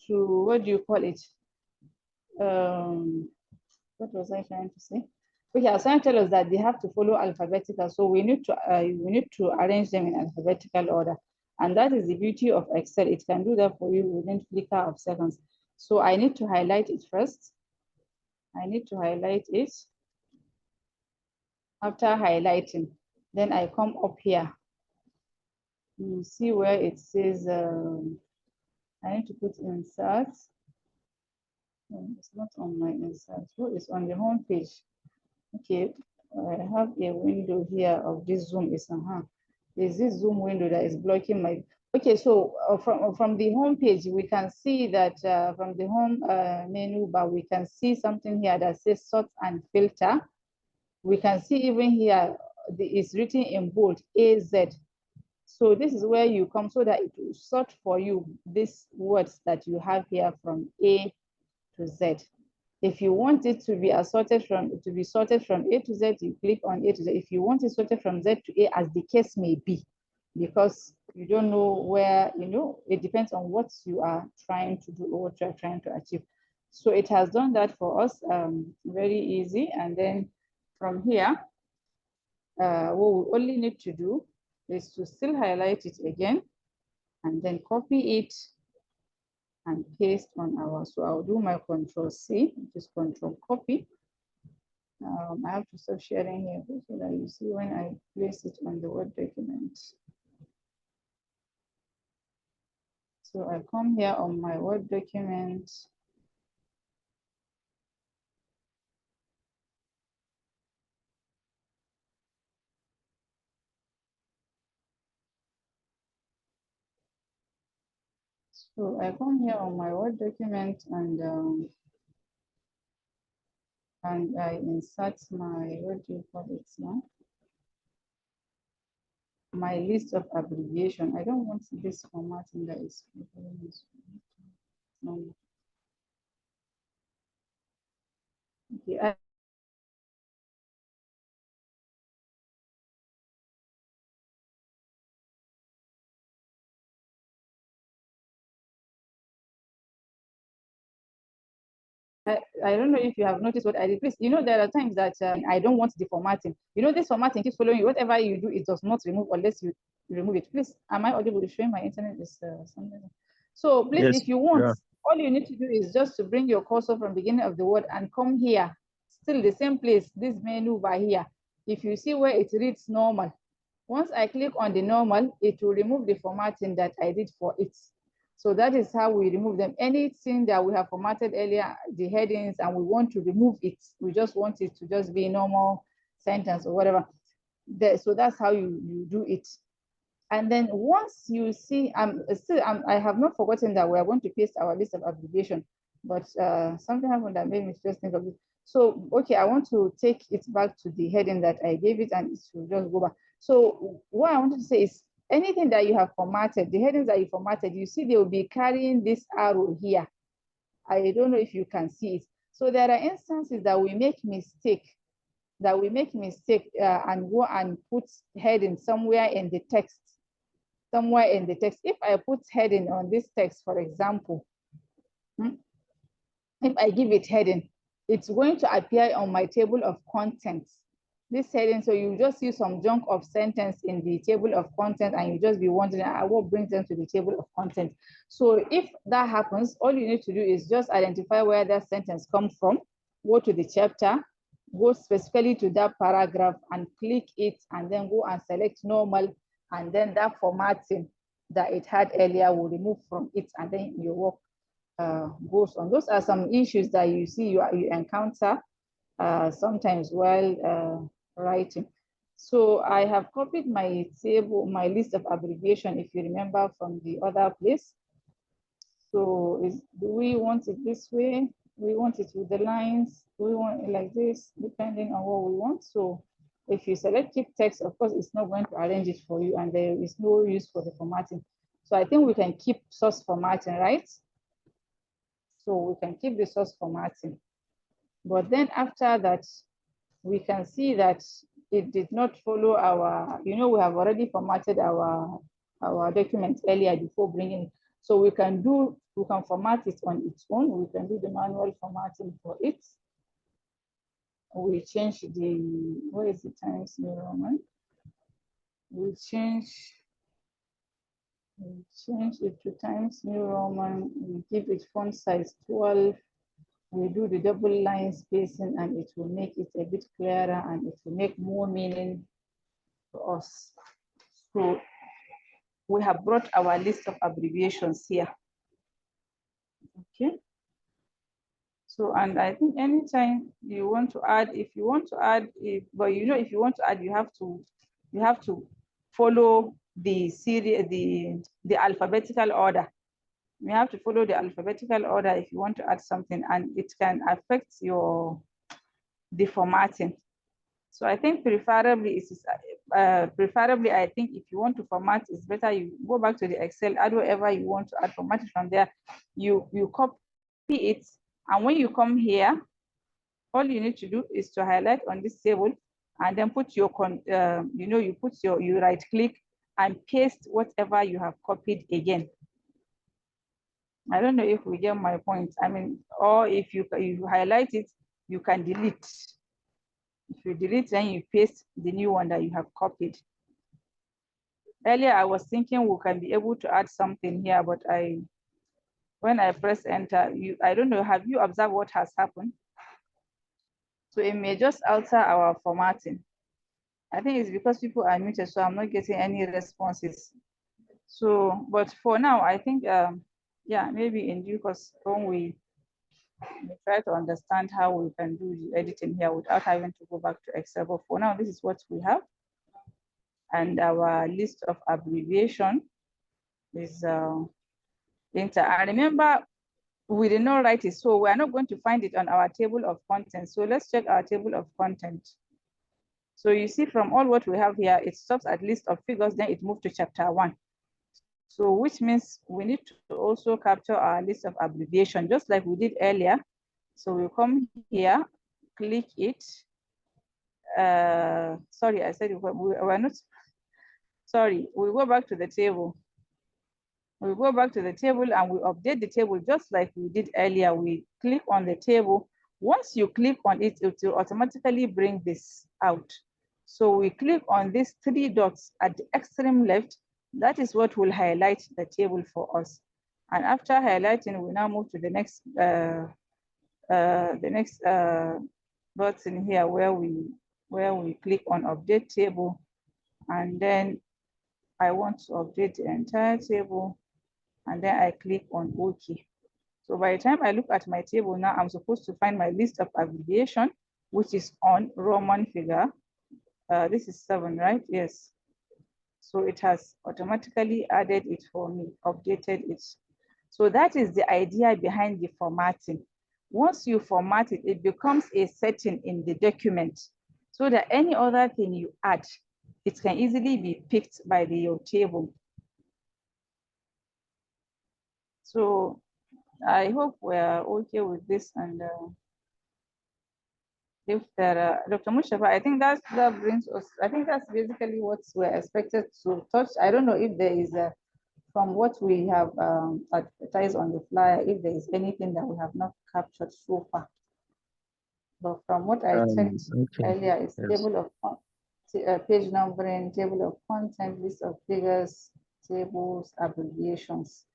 Speaker 3: what do you call it? What was I trying to say? Okay, I was trying to tell us that they have to follow alphabetical, so we need to arrange them in alphabetical order, and that is the beauty of Excel. It can do that for you within flicker of seconds. So I need to highlight it first. I need to highlight it. After highlighting, then I come up here. You see where it says I need to put insert. No, it's not on my insert. Oh, it's on the home page. Okay, I have a window here of this Zoom. Is this Zoom window that is blocking my. Okay, so from the home page, we can see that from the home menu bar, we can see something here that says sort and filter. We can see even here, it's written in bold, AZ. So this is where you come so that it will sort for you these words that you have here from A to Z. If you want it to be sorted from A to Z, you click on A to Z. If you want it sorted from Z to A, as the case may be, because you don't know where, it depends on what you are trying to do or what you are trying to achieve. So it has done that for us, very easy. And then from here, what we only need to do is to still highlight it again and then copy it and paste on our, so I'll do my Control C, just Control copy. I have to stop sharing here so that you see when I place it on the Word document. So I come here on my Word document. So I come here on my Word document and I insert my, what do you call it now? My list of abbreviation. I don't want this formatting that is. Okay. I don't know if you have noticed what I did. Please, there are times that I don't want the formatting. This formatting keeps following you. Whatever you do, it does not remove unless you remove it. Please, am I audible to show my internet is something? So please,
Speaker 1: Yes.
Speaker 3: if you want,
Speaker 1: Yeah.
Speaker 3: all you need to do is just to bring your cursor from the beginning of the word and come here. Still the same place, this menu over here. If you see where it reads normal, once I click on the normal, it will remove the formatting that I did for it. So that is how we remove them. Anything that we have formatted earlier, the headings, and we want to remove it, we just want it to just be a normal sentence or whatever. So that's how you do it. And then once you see, I have not forgotten that we are going to paste our list of abbreviation, but something happened that made me just think of it. So, okay, I want to take it back to the heading that I gave it and it will just go back. So what I wanted to say is, anything that you have formatted, the headings that you formatted, you see they will be carrying this arrow here. I don't know if you can see it. So there are instances that we make mistake, and go and put heading somewhere in the text. If I put heading on this text, for example, if I give it heading, it's going to appear on my table of contents. This heading, so you just see some chunk of sentence in the table of content and you just be wondering, what brings them to the table of content? So if that happens, all you need to do is just identify where that sentence comes from, go to the chapter, go specifically to that paragraph and click it, and then go and select normal, and then that formatting that it had earlier will remove from it, and then your work goes on. Those are some issues that you see you encounter sometimes while writing. So I have copied my table, my list of abbreviation, if you remember from the other place. So do we want it this way? We want it with the lines. We want it like this, depending on what we want. So if you select keep text, of course, it's not going to arrange it for you, and there is no use for the formatting. So I think we can keep source formatting, right? So we can keep the source formatting. But then after that, we can see that it did not follow our, we have already formatted our documents earlier before bringing it. So we can format it on its own. We can do the manual formatting for it. We change where is the Times New Roman? We change it to Times New Roman. We give it font size 12. We do the double line spacing, and it will make it a bit clearer, and it will make more meaning to us. So we have brought our list of abbreviations here. Okay. So, and I think anytime you want to add, if you want to add, if you want to add, you have to follow the series, the alphabetical order. You have to follow the alphabetical order if you want to add something, and it can affect the formatting. So I think preferably, I think if you want to format, it's better you go back to the Excel, add whatever you want to add, format it from there. You copy it, and when you come here, all you need to do is to highlight on this table, and then put your you right click and paste whatever you have copied again. I don't know if we get my point. I mean, or if you highlight it, you can delete. If you delete, then you paste the new one that you have copied. Earlier, I was thinking we can be able to add something here, but when I press enter, I don't know, have you observed what has happened? So it may just alter our formatting. I think it's because people are muted, so I'm not getting any responses. So, but for now, I think, yeah, maybe in due course, when we try to understand how we can do the editing here without having to go back to Excel. But for now, this is what we have. And our list of abbreviation is enter. I remember we did not write it, so we are not going to find it on our table of contents. So let's check our table of content. So you see from all what we have here, it stops at list of figures, then it moved to chapter 1. So which means we need to also capture our list of abbreviation, just like we did earlier. So we come here, click it. Sorry, I said we're not, sorry, we go back to the table. We go back to the table and we update the table just like we did earlier. We click on the table. Once you click on it, it will automatically bring this out. So we click on these 3 dots at the extreme left. That is what will highlight the table for us. And after highlighting, we now move to the next button here where we click on update table, and then I want to update the entire table, and then I click on OK. So by the time I look at my table now, I'm supposed to find my list of abbreviation, which is on Roman figure. This is 7, right? Yes. So it has automatically added it for me, updated it. So that is the idea behind the formatting. Once you format it, it becomes a setting in the document so that any other thing you add, it can easily be picked by your table. So I hope we're okay with this. And if there are, Dr. Mustafa, I think that brings us, I think that's basically what we're expected to touch. I don't know if there is from what we have advertised on the flyer, if there is anything that we have not captured so far. But from what I checked earlier, it's table of page numbering, table of content, list of figures, tables, abbreviations.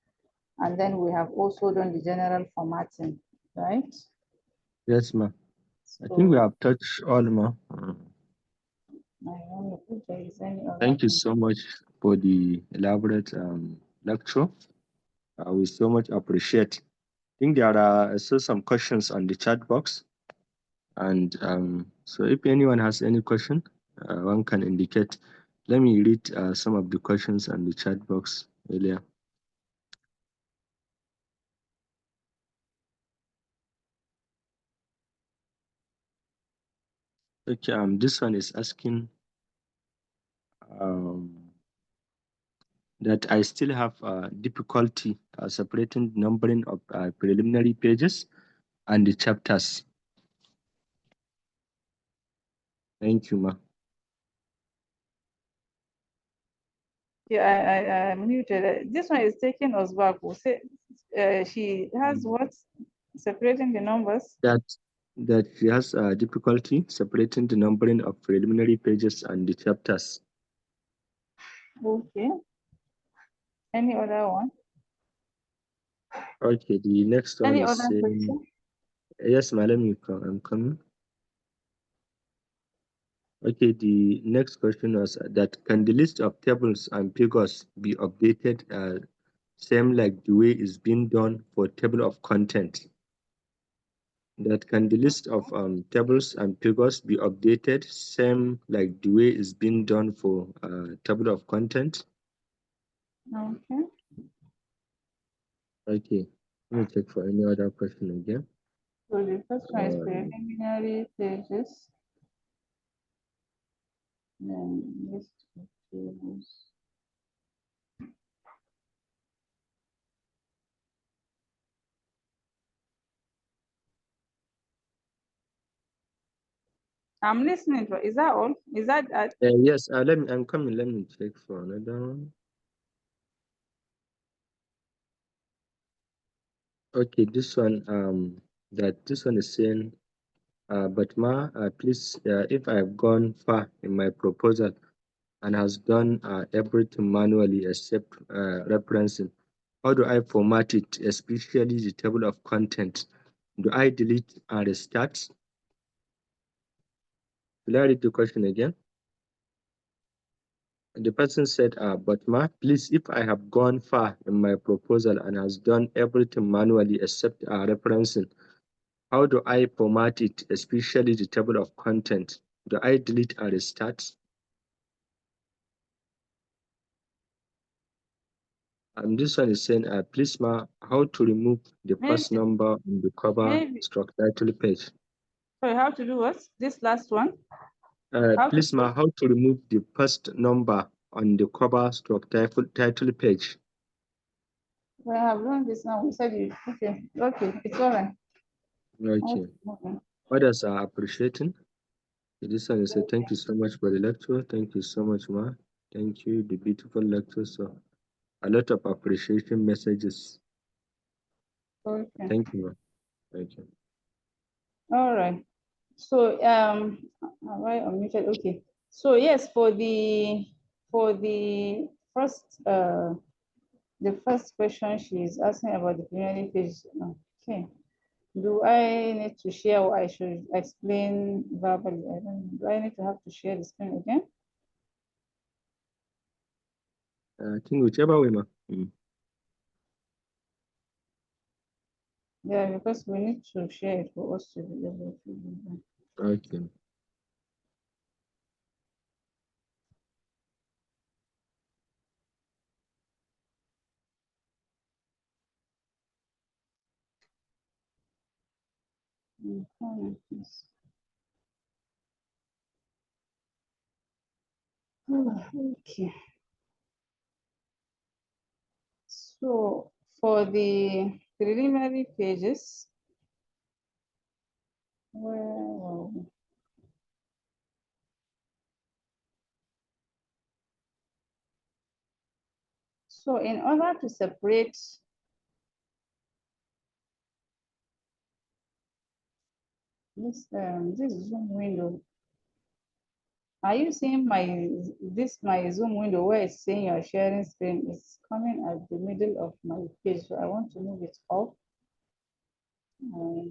Speaker 3: And then we have also done the general formatting, right?
Speaker 1: Yes, ma'am. I think we have touched all, ma'am.
Speaker 3: I don't know if there is any other.
Speaker 1: Thank you so much for the elaborate lecture. We so much appreciate. I think there are still some questions on the chat box. And so if anyone has any question, one can indicate. Let me read some of the questions on the chat box earlier. Okay, this one is asking that I still have difficulty separating the numbering of preliminary pages and the chapters. Thank you, ma.
Speaker 3: Yeah, I muted. This one is taking us back. We'll say, she has what? Separating the numbers?
Speaker 1: That she has difficulty separating the numbering of preliminary pages and the chapters.
Speaker 3: Okay. Any other one?
Speaker 1: Okay, the next one
Speaker 3: Any
Speaker 1: is
Speaker 3: other
Speaker 1: saying,
Speaker 3: question?
Speaker 1: yes, madam, I'm coming. Okay, the next question was that can the list of tables and figures be updated same like the way it's been done for table of content? That can the list of tables and figures be updated same like the way it's been done for table of content?
Speaker 3: Okay.
Speaker 1: Okay, let me check for any other question again.
Speaker 3: So the first one is preliminary pages. Then list of tables. I'm listening. Is that all? Is that
Speaker 1: Yes, I'm coming. Let me check for another one. Okay, this one this one is saying but ma, please, if I've gone far in my proposal and has done everything manually except referencing, how do I format it, especially the table of content? Do I delete and restart? Will I read the question again? The person said, but ma, please, if I have gone far in my proposal and has done everything manually except referencing, how do I format it, especially the table of content? Do I delete and restart? And this one is saying, please ma, how to remove the first number on the cover stroke title page?
Speaker 3: Sorry, how to do what? This last one?
Speaker 1: Please ma, how to remove the first number on the cover stroke title page?
Speaker 3: Well, I have learned this now. We said it. Okay, it's all right.
Speaker 1: Okay. Others are appreciating. This one is say, thank you so much for the lecture. Thank you so much, ma. Thank you, the beautiful lecture. So a lot of appreciation messages.
Speaker 3: Okay.
Speaker 1: Thank you, ma. Thank you.
Speaker 3: All right. So have I unmuted? Okay. So yes, for the first question she's asking about the preliminary page. Okay. Do I need to share or I should explain verbally? I don't know. Do I need to have to share the screen again?
Speaker 1: I think whichever way, ma.
Speaker 3: Yeah, because we need to share it for us to be able to do that.
Speaker 1: Okay.
Speaker 3: Okay. So for the preliminary pages, well, so in order to separate this Zoom window, are you seeing my Zoom window where it's saying you're sharing screen is coming at the middle of my page? So I want to move it off.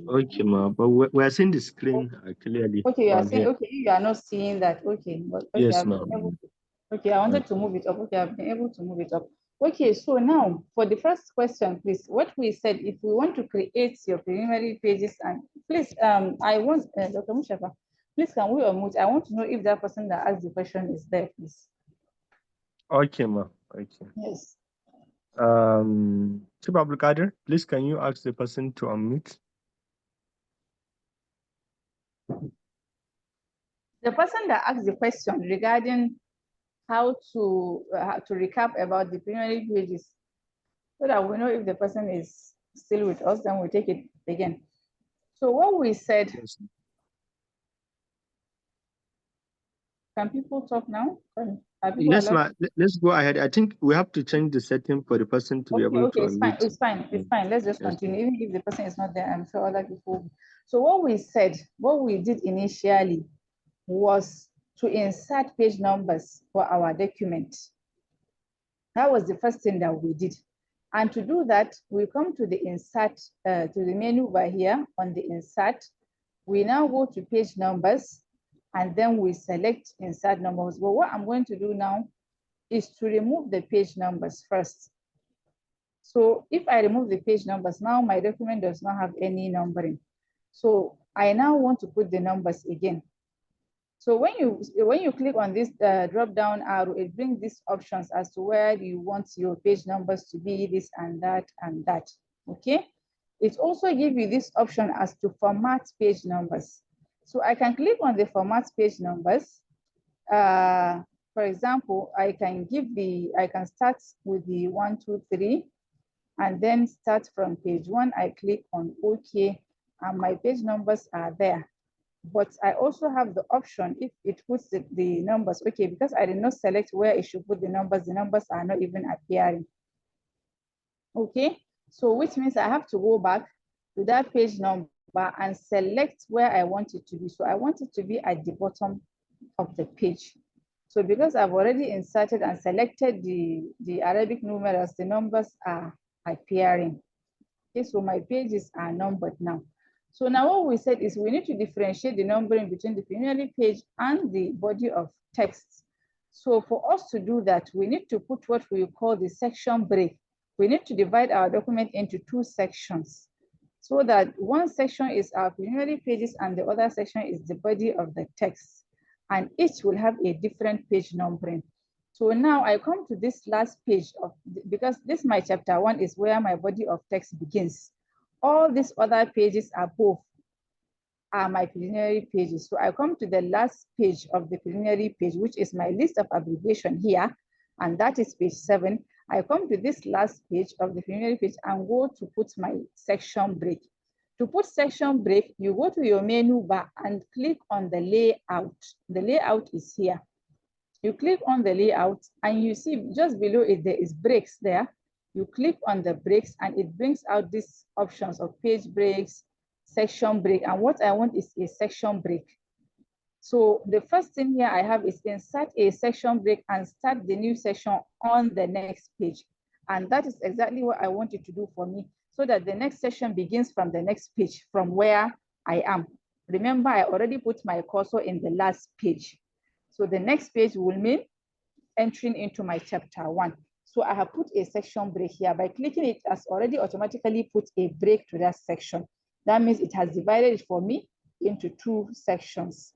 Speaker 1: Okay, ma. But we're seeing the screen clearly.
Speaker 3: Okay, you are
Speaker 1: From
Speaker 3: seeing.
Speaker 1: here.
Speaker 3: Okay, you are not seeing that. Okay, but okay,
Speaker 1: Yes,
Speaker 3: I've been
Speaker 1: ma'am.
Speaker 3: able to. Okay, I wanted to move it up. Okay, I've been able to move it up. Okay, so now for the first question, please, what we said, if we want to create your preliminary pages, and please, I want, Dr. Mushafa, please, can we unmute? I want to know if that person that asked the question is there, please.
Speaker 1: Okay, ma. Okay.
Speaker 3: Yes.
Speaker 1: Chief Abdulkader, please, can you ask the person to unmute?
Speaker 3: The person that asked the question regarding how to recap about the preliminary pages, so that we know if the person is still with us, then we take it again. So what we said,
Speaker 1: Yes.
Speaker 3: can people talk now?
Speaker 1: Yes, ma. Let's go ahead. I think we have to change the setting for the person to be able to unmute.
Speaker 3: It's fine. Let's just continue. Even if the person is not there, I'm sure other people. So what we said, what we did initially was to insert page numbers for our document. That was the first thing that we did. And to do that, we come to the insert, to the menu bar here on the insert. We now go to page numbers, and then we select insert numbers. But what I'm going to do now is to remove the page numbers first. So if I remove the page numbers, now my document does not have any numbering. So I now want to put the numbers again. So when you click on this drop down arrow, it brings these options as to where you want your page numbers to be, this and that and that. Okay. It also gives you this option as to format page numbers. So I can click on the format page numbers. For example, I can start with the 1, 2, 3, and then start from page 1. I click on OK, and my page numbers are there. But I also have the option if it puts the numbers, okay, because I did not select where it should put the numbers are not even appearing. Okay, so which means I have to go back to that page number and select where I want it to be. So I want it to be at the bottom of the page. So because I've already inserted and selected the Arabic numerals, the numbers are appearing. Okay, so my pages are numbered now. So now what we said is we need to differentiate the numbering between the preliminary page and the body of text. So for us to do that, we need to put what we call the section break. We need to divide our document into 2 sections, so that one section is our preliminary pages and the other section is the body of the text. And each will have a different page numbering. So now I come to this last page because this my chapter 1 is where my body of text begins. All these other pages above are my preliminary pages. So I come to the last page of the preliminary page, which is my list of abbreviation here, and that is page 7. I come to this last page of the preliminary page and go to put my section break. To put section break, you go to your menu bar and click on the layout. The layout is here. You click on the layout and you see just below it, there is breaks there. You click on the breaks and it brings out these options of page breaks, section break. And what I want is a section break. So the first thing here I have is insert a section break and start the new section on the next page. And that is exactly what I want you to do for me, so that the next section begins from the next page from where I am. Remember, I already put my cursor in the last page. So the next page will mean entering into my chapter 1. So I have put a section break here. By clicking it, has already automatically put a break to that section. That means it has divided it for me into 2 sections,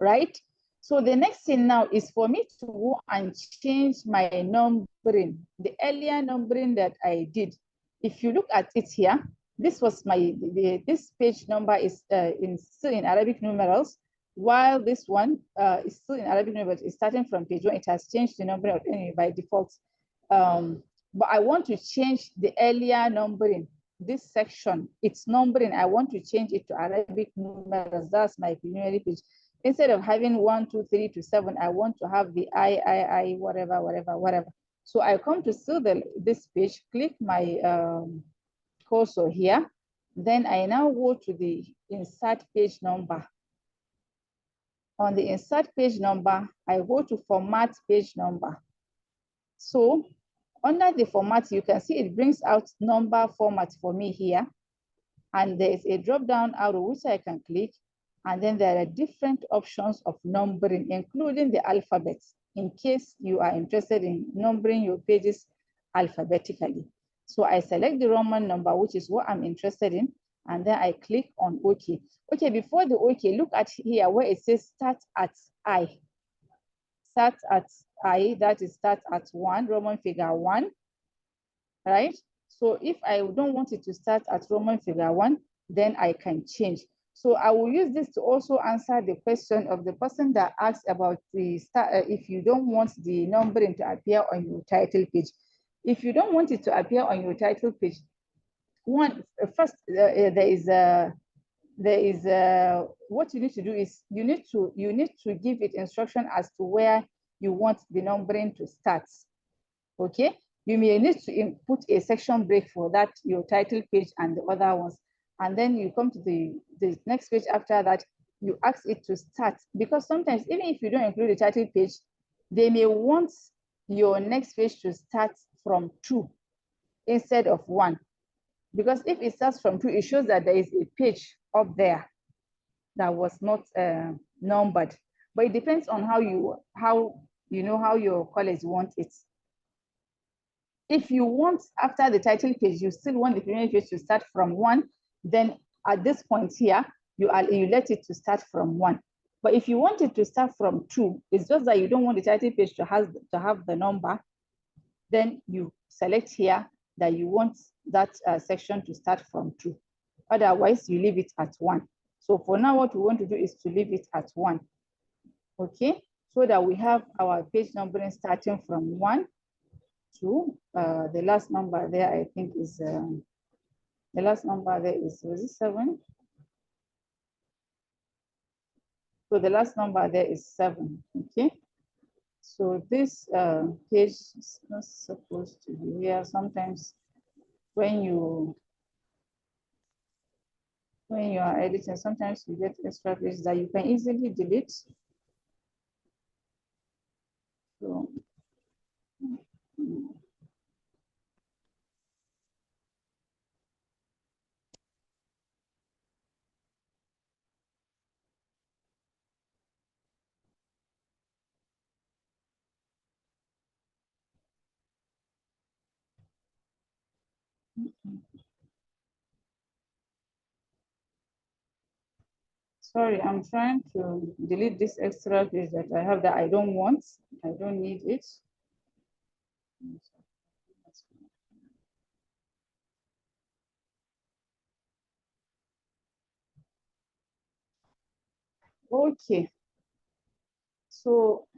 Speaker 3: right? So the next thing now is for me to go and change my numbering, the earlier numbering that I did. If you look at it here, this was this page number is still in Arabic numerals, while this one is still in Arabic numerals. It's starting from page 1. It has changed the numbering by default. But I want to change the earlier numbering. This section, its numbering, I want to change it to Arabic numerals. That's my preliminary page. Instead of having 1, 2, 3 to 7, I want to have the I, whatever. So I come to still this page, click my cursor here. Then I now go to the insert page number. On the insert page number, I go to format page number. So under the format, you can see it brings out number format for me here. And there is a drop-down arrow which I can click. And then there are different options of numbering, including the alphabets. in case you are interested in numbering your pages alphabetically. So I select the Roman number, which is what I'm interested in, and then I click on OK. Okay, before the OK, look at here where it says start at I. Start at I, that is start at 1, Roman figure 1, right? So if I don't want it to start at Roman figure 1, then I can change. So I will use this to also answer the question of the person that asked about the start, if you don't want the numbering to appear on your title page. If you don't want it to appear on your title page, first what you need to do is you need to give it instruction as to where you want the numbering to start. Okay, you may need to input a section break for that, your title page and the other ones, and then you come to the next page after that, you ask it to start, because sometimes even if you don't include the title page, they may want your next page to start from 2 instead of 1. Because if it starts from 2, it shows that there is a page up there that was not numbered. But it depends on how your college wants it. If you want, after the title page, you still want the premier page to start from 1, then at this point here, you let it to start from 1. But if you want it to start from 2, it's just that you don't want the title page to have the number, then you select here that you want that section to start from 2. Otherwise, you leave it at 1. So for now, what we want to do is to leave it at 1. Okay, so that we have our page numbering starting from 1 to the last number there, I think is the last number there is, was it 7? So the last number there is 7. Okay, so this page is not supposed to be here. Sometimes when you are editing, sometimes you get extra pages that you can easily delete. So sorry, I'm trying to delete this extra page that I have that I don't want. I don't need it. Okay. So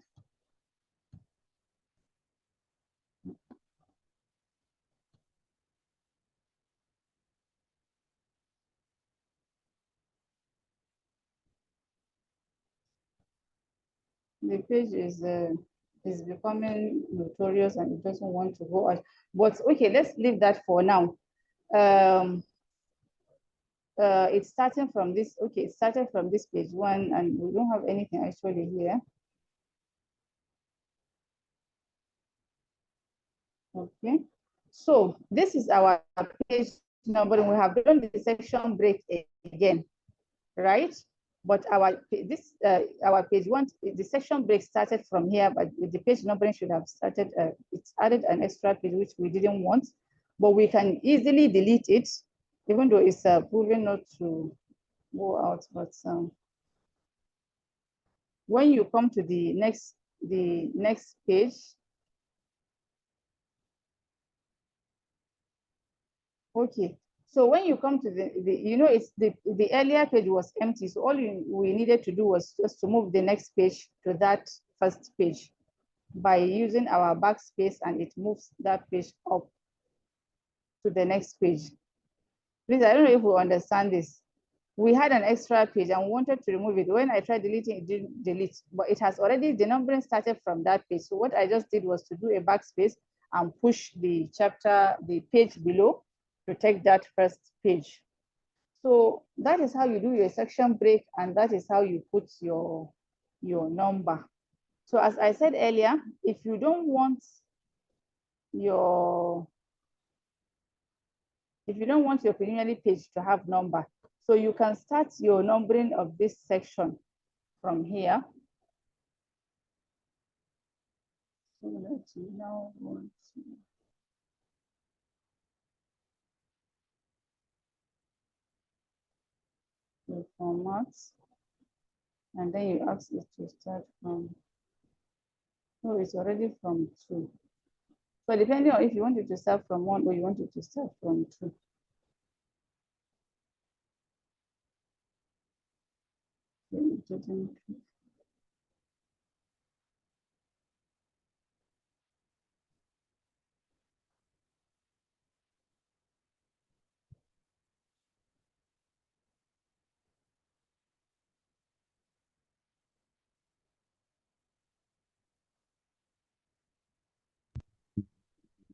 Speaker 3: the page is becoming notorious and it doesn't want to go out. But okay, let's leave that for now. It's starting from this. Okay, it started from this page 1, and we don't have anything actually here. Okay, so this is our page number, and we have done the section break again, right? But our page 1, the section break started from here, but the page numbering should have started. It's added an extra page which we didn't want, but we can easily delete it, even though it's proven not to go out. But when you come to the next page, okay. So when you come to it's the earlier page was empty. So all we needed to do was just to move the next page to that first page by using our backspace, and it moves that page up to the next page. Please, I don't know if we understand this. We had an extra page and wanted to remove it. When I tried deleting, it didn't delete, but it has already, the numbering started from that page. So what I just did was to do a backspace and push the page below to take that first page. So that is how you do your section break, and that is how you put your number. So as I said earlier, if you don't want your preliminary page to have number, so you can start your numbering of this section from here. So let's now want to format, and then you ask it to start from, no, it's already from 2. So depending on if you want it to start from 1 or you want it to start from 2.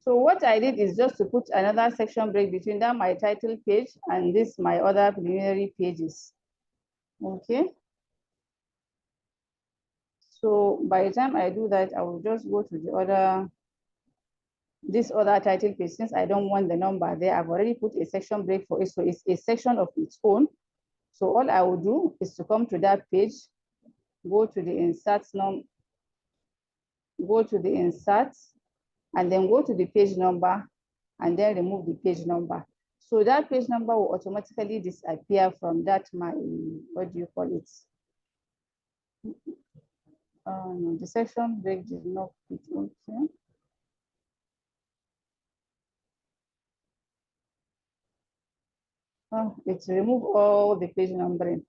Speaker 3: So what I did is just to put another section break between that my title page and this my other preliminary pages. Okay. So by the time I do that, I will just go to the other, this other title page. Since I don't want the number there, I've already put a section break for it. So it's a section of its own. So all I will do is to come to that page, go to the insert and then go to the page number and then remove the page number. So that page number will automatically disappear from that my, what do you call it? No, the section break did not fit. Okay. It's remove all the page numbering.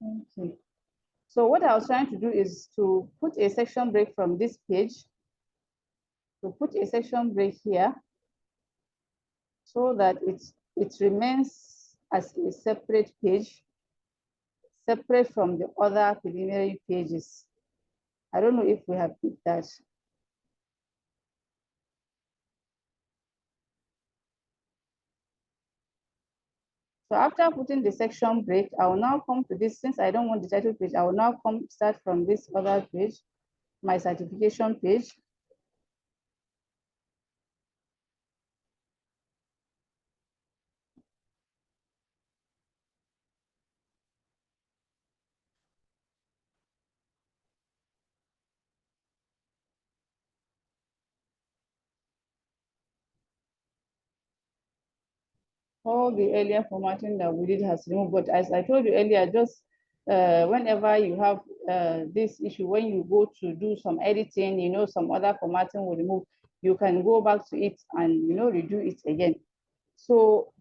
Speaker 3: Okay. So what I was trying to do is to put a section break from this page, to put a section break here so that it remains as a separate page, separate from the other preliminary pages. I don't know if we have picked that. So after putting the section break, I will now come to this. Since I don't want the title page, I will now start from this other page, my certification page. All the earlier formatting that we did has removed, but as I told you earlier, just whenever you have this issue, when you go to do some editing, some other formatting will remove, you can go back to it and redo it again. So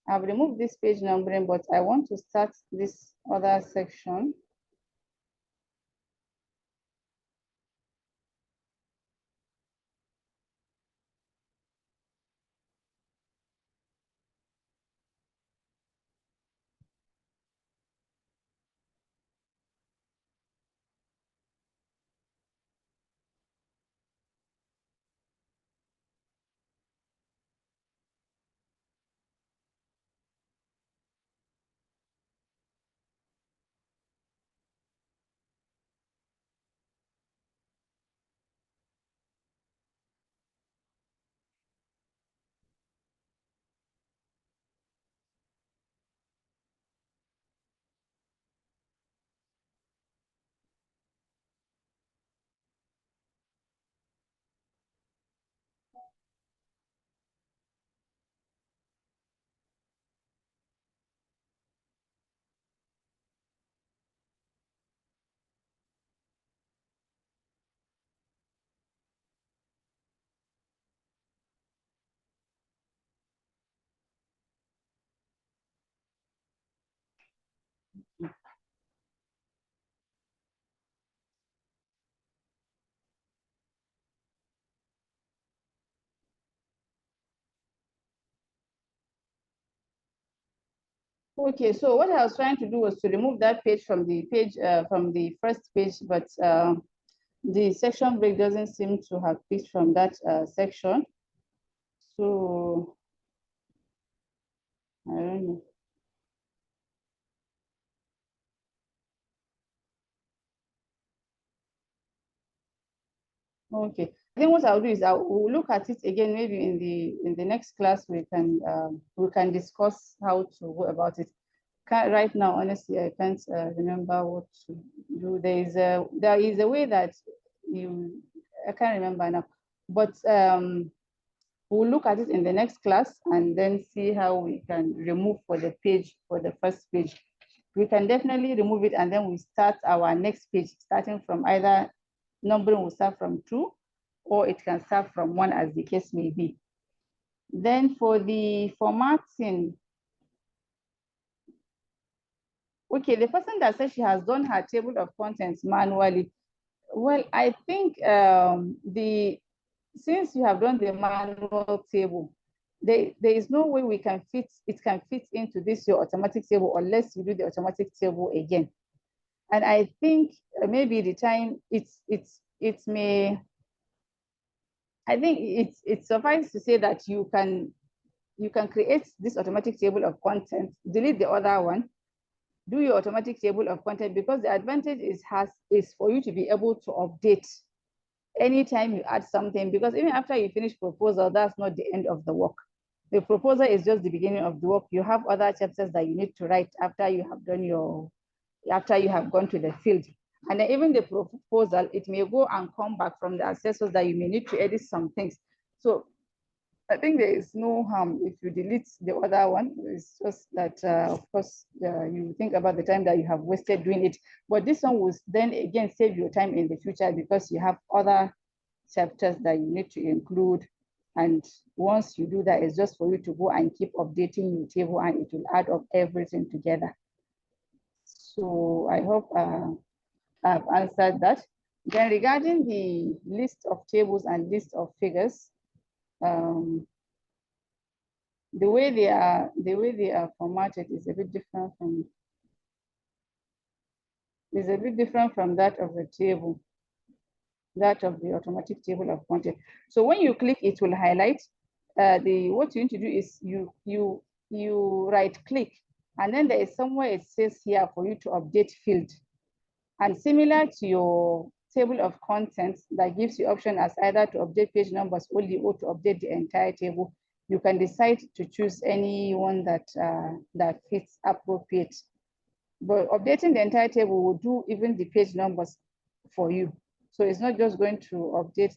Speaker 3: I've removed this page numbering, but I want to start this other section. Okay, so what I was trying to do was to remove that page from the page, from the first page, but the section break doesn't seem to have picked from that section. So I don't know. Okay. I think what I'll do is I'll look at it again. Maybe in the next class we can discuss how to go about it. Right now, honestly, I can't remember what to do. There is a way that I can't remember now, but we'll look at it in the next class and then see how we can remove for the first page. We can definitely remove it, and then we start our next page, starting from either numbering will start from 2, or it can start from 1, as the case may be. Then for the formatting, okay, the person that said she has done her table of contents manually. Well, I think since you have done the manual table, there is no way it can fit into this your automatic table unless you do the automatic table again. And I think maybe the time I think it's suffice to say that you can create this automatic table of content, delete the other one, do your automatic table of content, because the advantage is for you to be able to update anytime you add something, because even after you finish proposal, that's not the end of the work. The proposal is just the beginning of the work. You have other chapters that you need to write after you have gone to the field. And then even the proposal, it may go and come back from the assessors that you may need to edit some things. So I think there is no harm if you delete the other one. It's just that, of course, you think about the time that you have wasted doing it. But this one will then again save your time in the future, because you have other chapters that you need to include. And once you do that, it's just for you to go and keep updating your table, and it will add up everything together. So I hope I've answered that. Then regarding the list of tables and list of figures, the way they are formatted is a bit different from that of the table, that of the automatic table of content. So when you click, it will highlight. What you need to do is you right click, and then there is somewhere it says here for you to update field. And similar to your table of contents that gives you option as either to update page numbers only or to update the entire table, you can decide to choose any one that fits appropriate. But updating the entire table will do even the page numbers for you. So it's not just going to update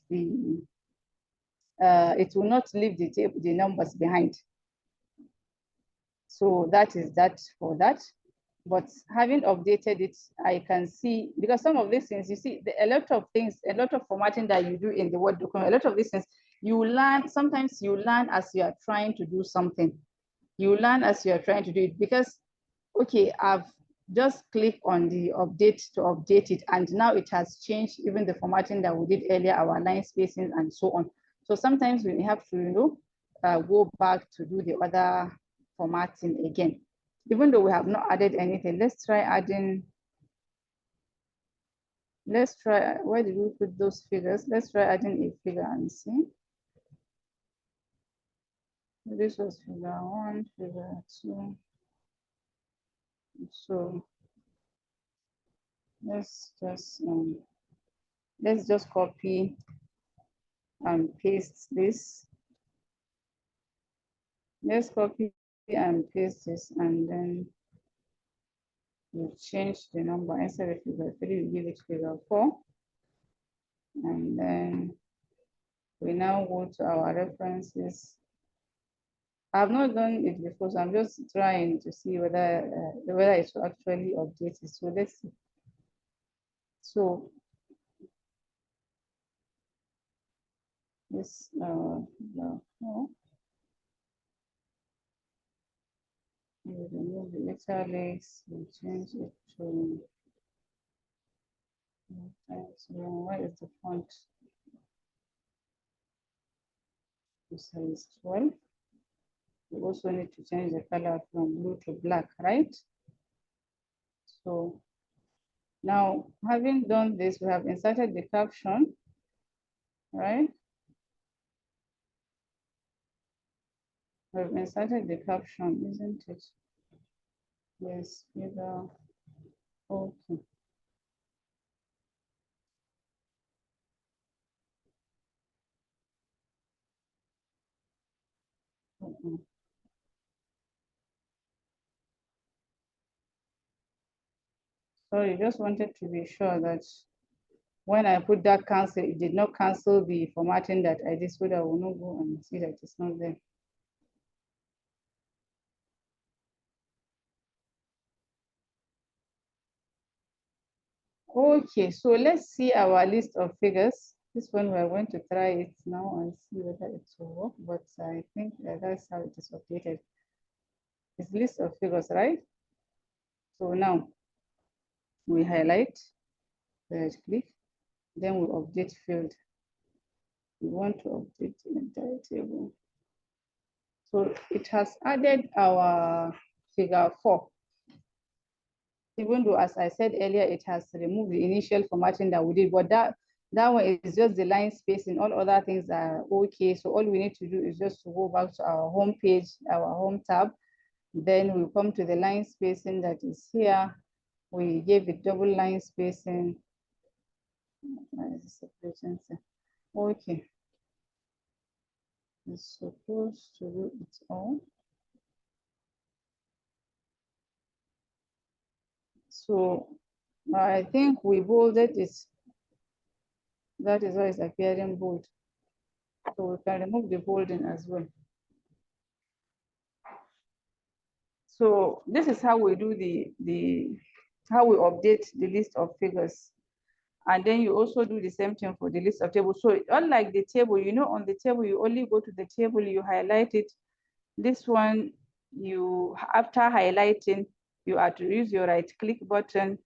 Speaker 3: it will not leave the numbers behind. So that is that for that. But having updated it, I can see, because some of these things, you see, a lot of things, a lot of formatting that you do in the Word document, a lot of these things, sometimes you learn as you are trying to do something. You learn as you are trying to do it, because, okay, I've just clicked on the update to update it, and now it has changed even the formatting that we did earlier, our line spacing and so on. So sometimes we have to, go back to do the other formatting again. Even though we have not added anything, let's try adding, where did we put those figures? Let's try adding a figure and see. This was figure 1, figure 2. So let's just copy and paste this. Let's copy and paste this, and then we'll change the number. Instead of figure 3, we give it figure 4. And then we now go to our references. I've not done it before, so I'm just trying to see whether it will actually update it. So let's see. So this no. We remove the italics, we change it to where is the font? To size 12. We also need to change the color from blue to black, right? So now, having done this, we have inserted the caption, right? We've inserted the caption, isn't it? Yes, figure. Okay. Sorry, just wanted to be sure that when I put that cancel, it did not cancel the formatting that I did, so that I will not go and see that it's not there. Okay, so let's see our list of figures. This one we're going to try it now and see whether it will work, but I think that's how it is updated. It's list of figures, right? So now we highlight, right click, then we update field. We want to update the entire table. So it has added our figure 4. Even though, as I said earlier, it has removed the initial formatting that we did, but that one is just the line spacing. All other things are okay. So all we need to do is just to go back to our home page, our home tab. Then we come to the line spacing that is here. We gave it double line spacing. Okay. It's supposed to do its own. So I think we bolded it. That is why it's appearing bold. So we can remove the bolding as well. So this is how we do how we update the list of figures. And then you also do the same thing for the list of tables. So unlike the table, you know, on the table, you only go to the table, you highlight it. This one, after highlighting, you have to use your right click button.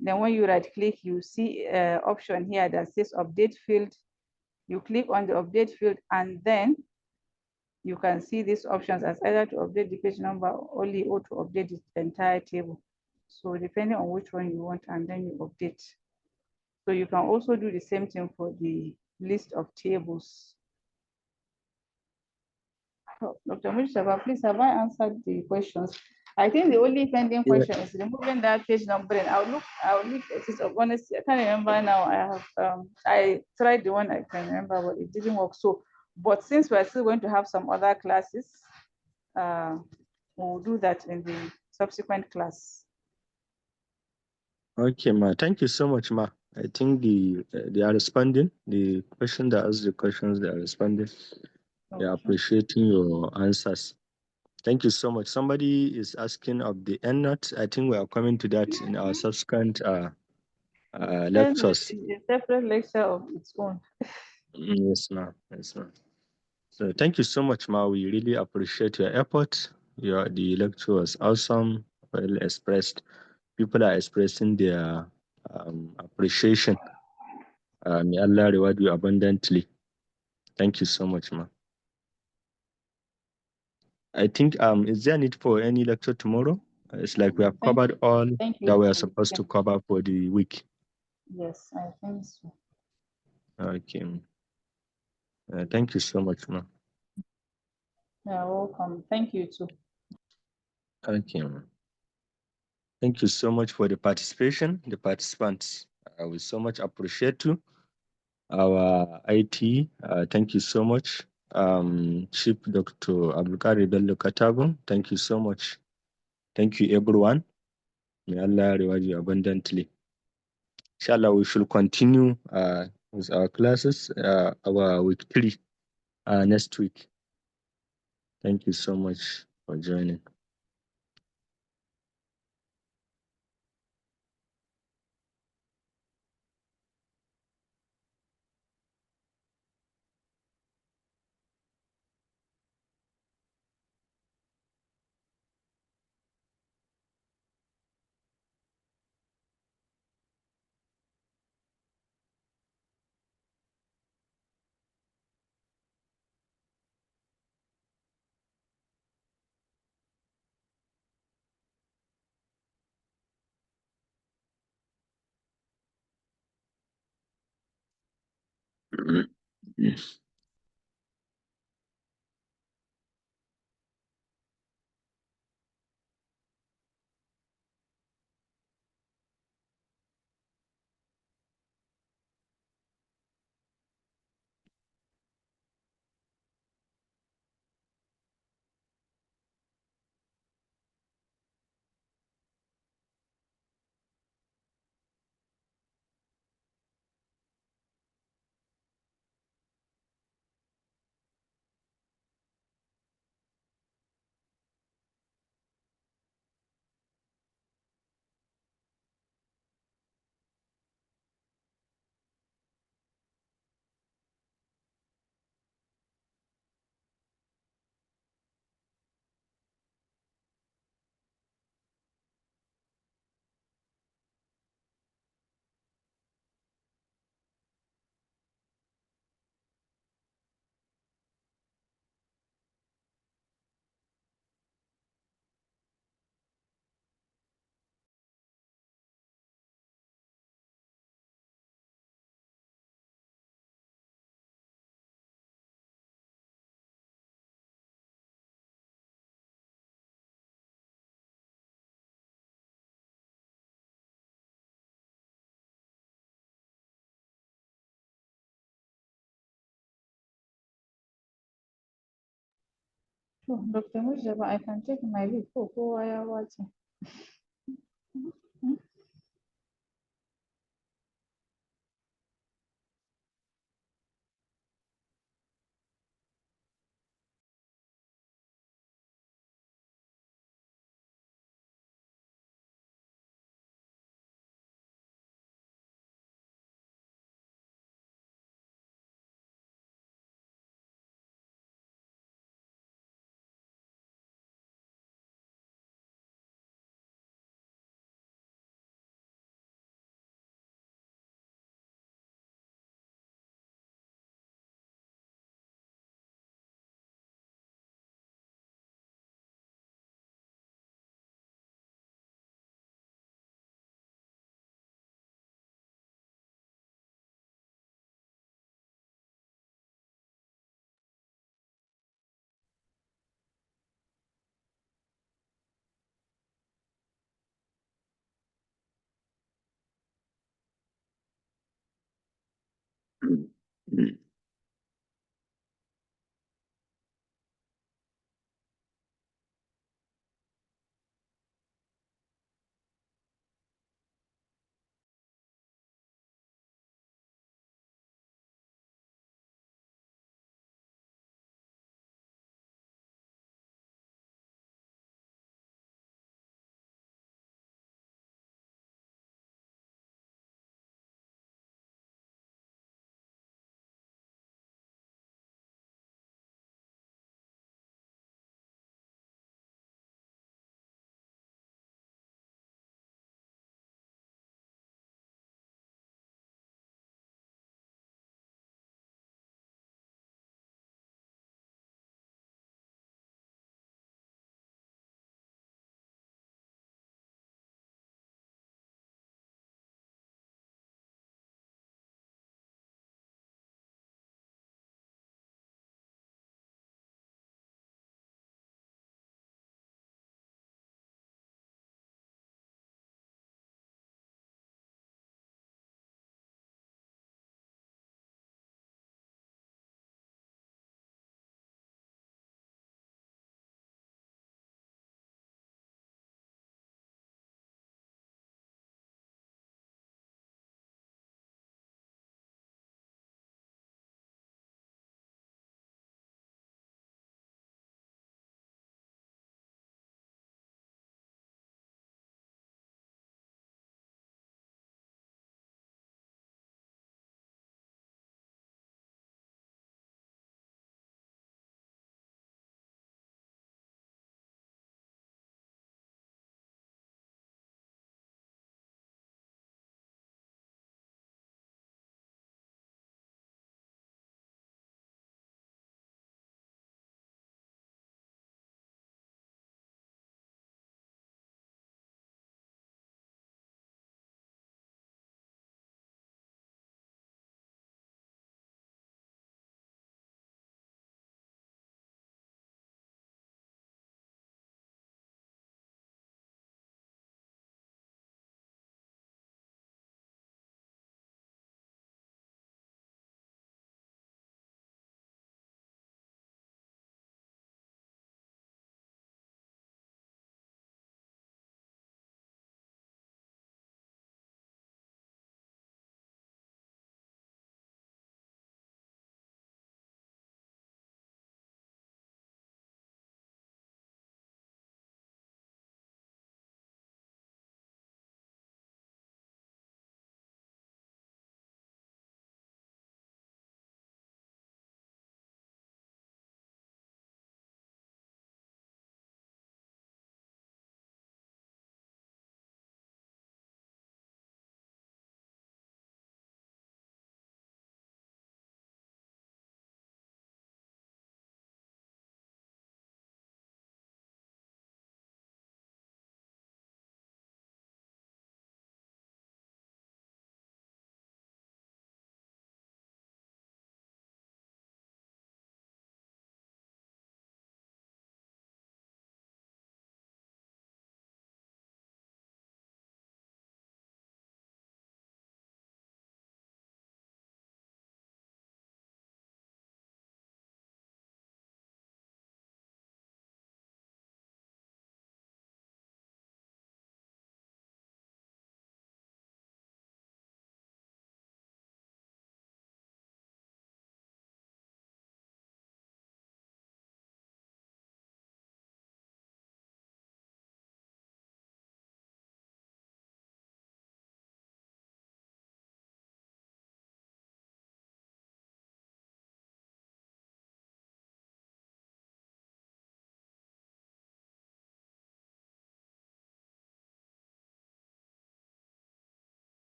Speaker 3: Then when you right click, you see an option here that says update field. You click on the update field, and then you can see these options as either to update the page number only or to update the entire table. So depending on which one you want, and then you update. So you can also do the same thing for the list of tables. Oh, Dr. Mushaba, please, have I answered the questions? I think the only pending question is removing that page numbering. I'll look at it. Honestly, I can't remember now. I tried the one I can remember, but it didn't work. So, but since we're still going to have some other classes, we'll do that in the subsequent class.
Speaker 1: Okay, Ma. Thank you so much, Ma. I think they are responding. The question that asked the questions, they are responding. They are appreciating your answers. Thank you so much. Somebody is asking of the end note. I think we are coming to that in our subsequent lectures.
Speaker 3: A separate lecture of its own.
Speaker 1: Yes, ma'am. Yes, ma'am. So thank you so much, Ma. We really appreciate your effort. The lecture was awesome, well expressed. People are expressing their appreciation. May Allah reward you abundantly. Thank you so much, Ma. I think is there a need for any lecture tomorrow? It's like we have covered all that we are supposed to cover for the week.
Speaker 3: Yes, I think so.
Speaker 1: Okay. Thank you so much, Ma.
Speaker 3: You're welcome. Thank you too.
Speaker 1: Okay. Thank you so much for the participation, the participants. We so much appreciate you. Our IT, thank you so much. Chief Dr. Abdulkadir Bello Katago, thank you so much. Thank you, everyone. May Allah reward you abundantly. Inshallah, we should continue with our classes, our week 3 next week. Thank you so much for joining.
Speaker 3: Oh, Dr. Mujaba, I can take my leave. Oh, I am watching.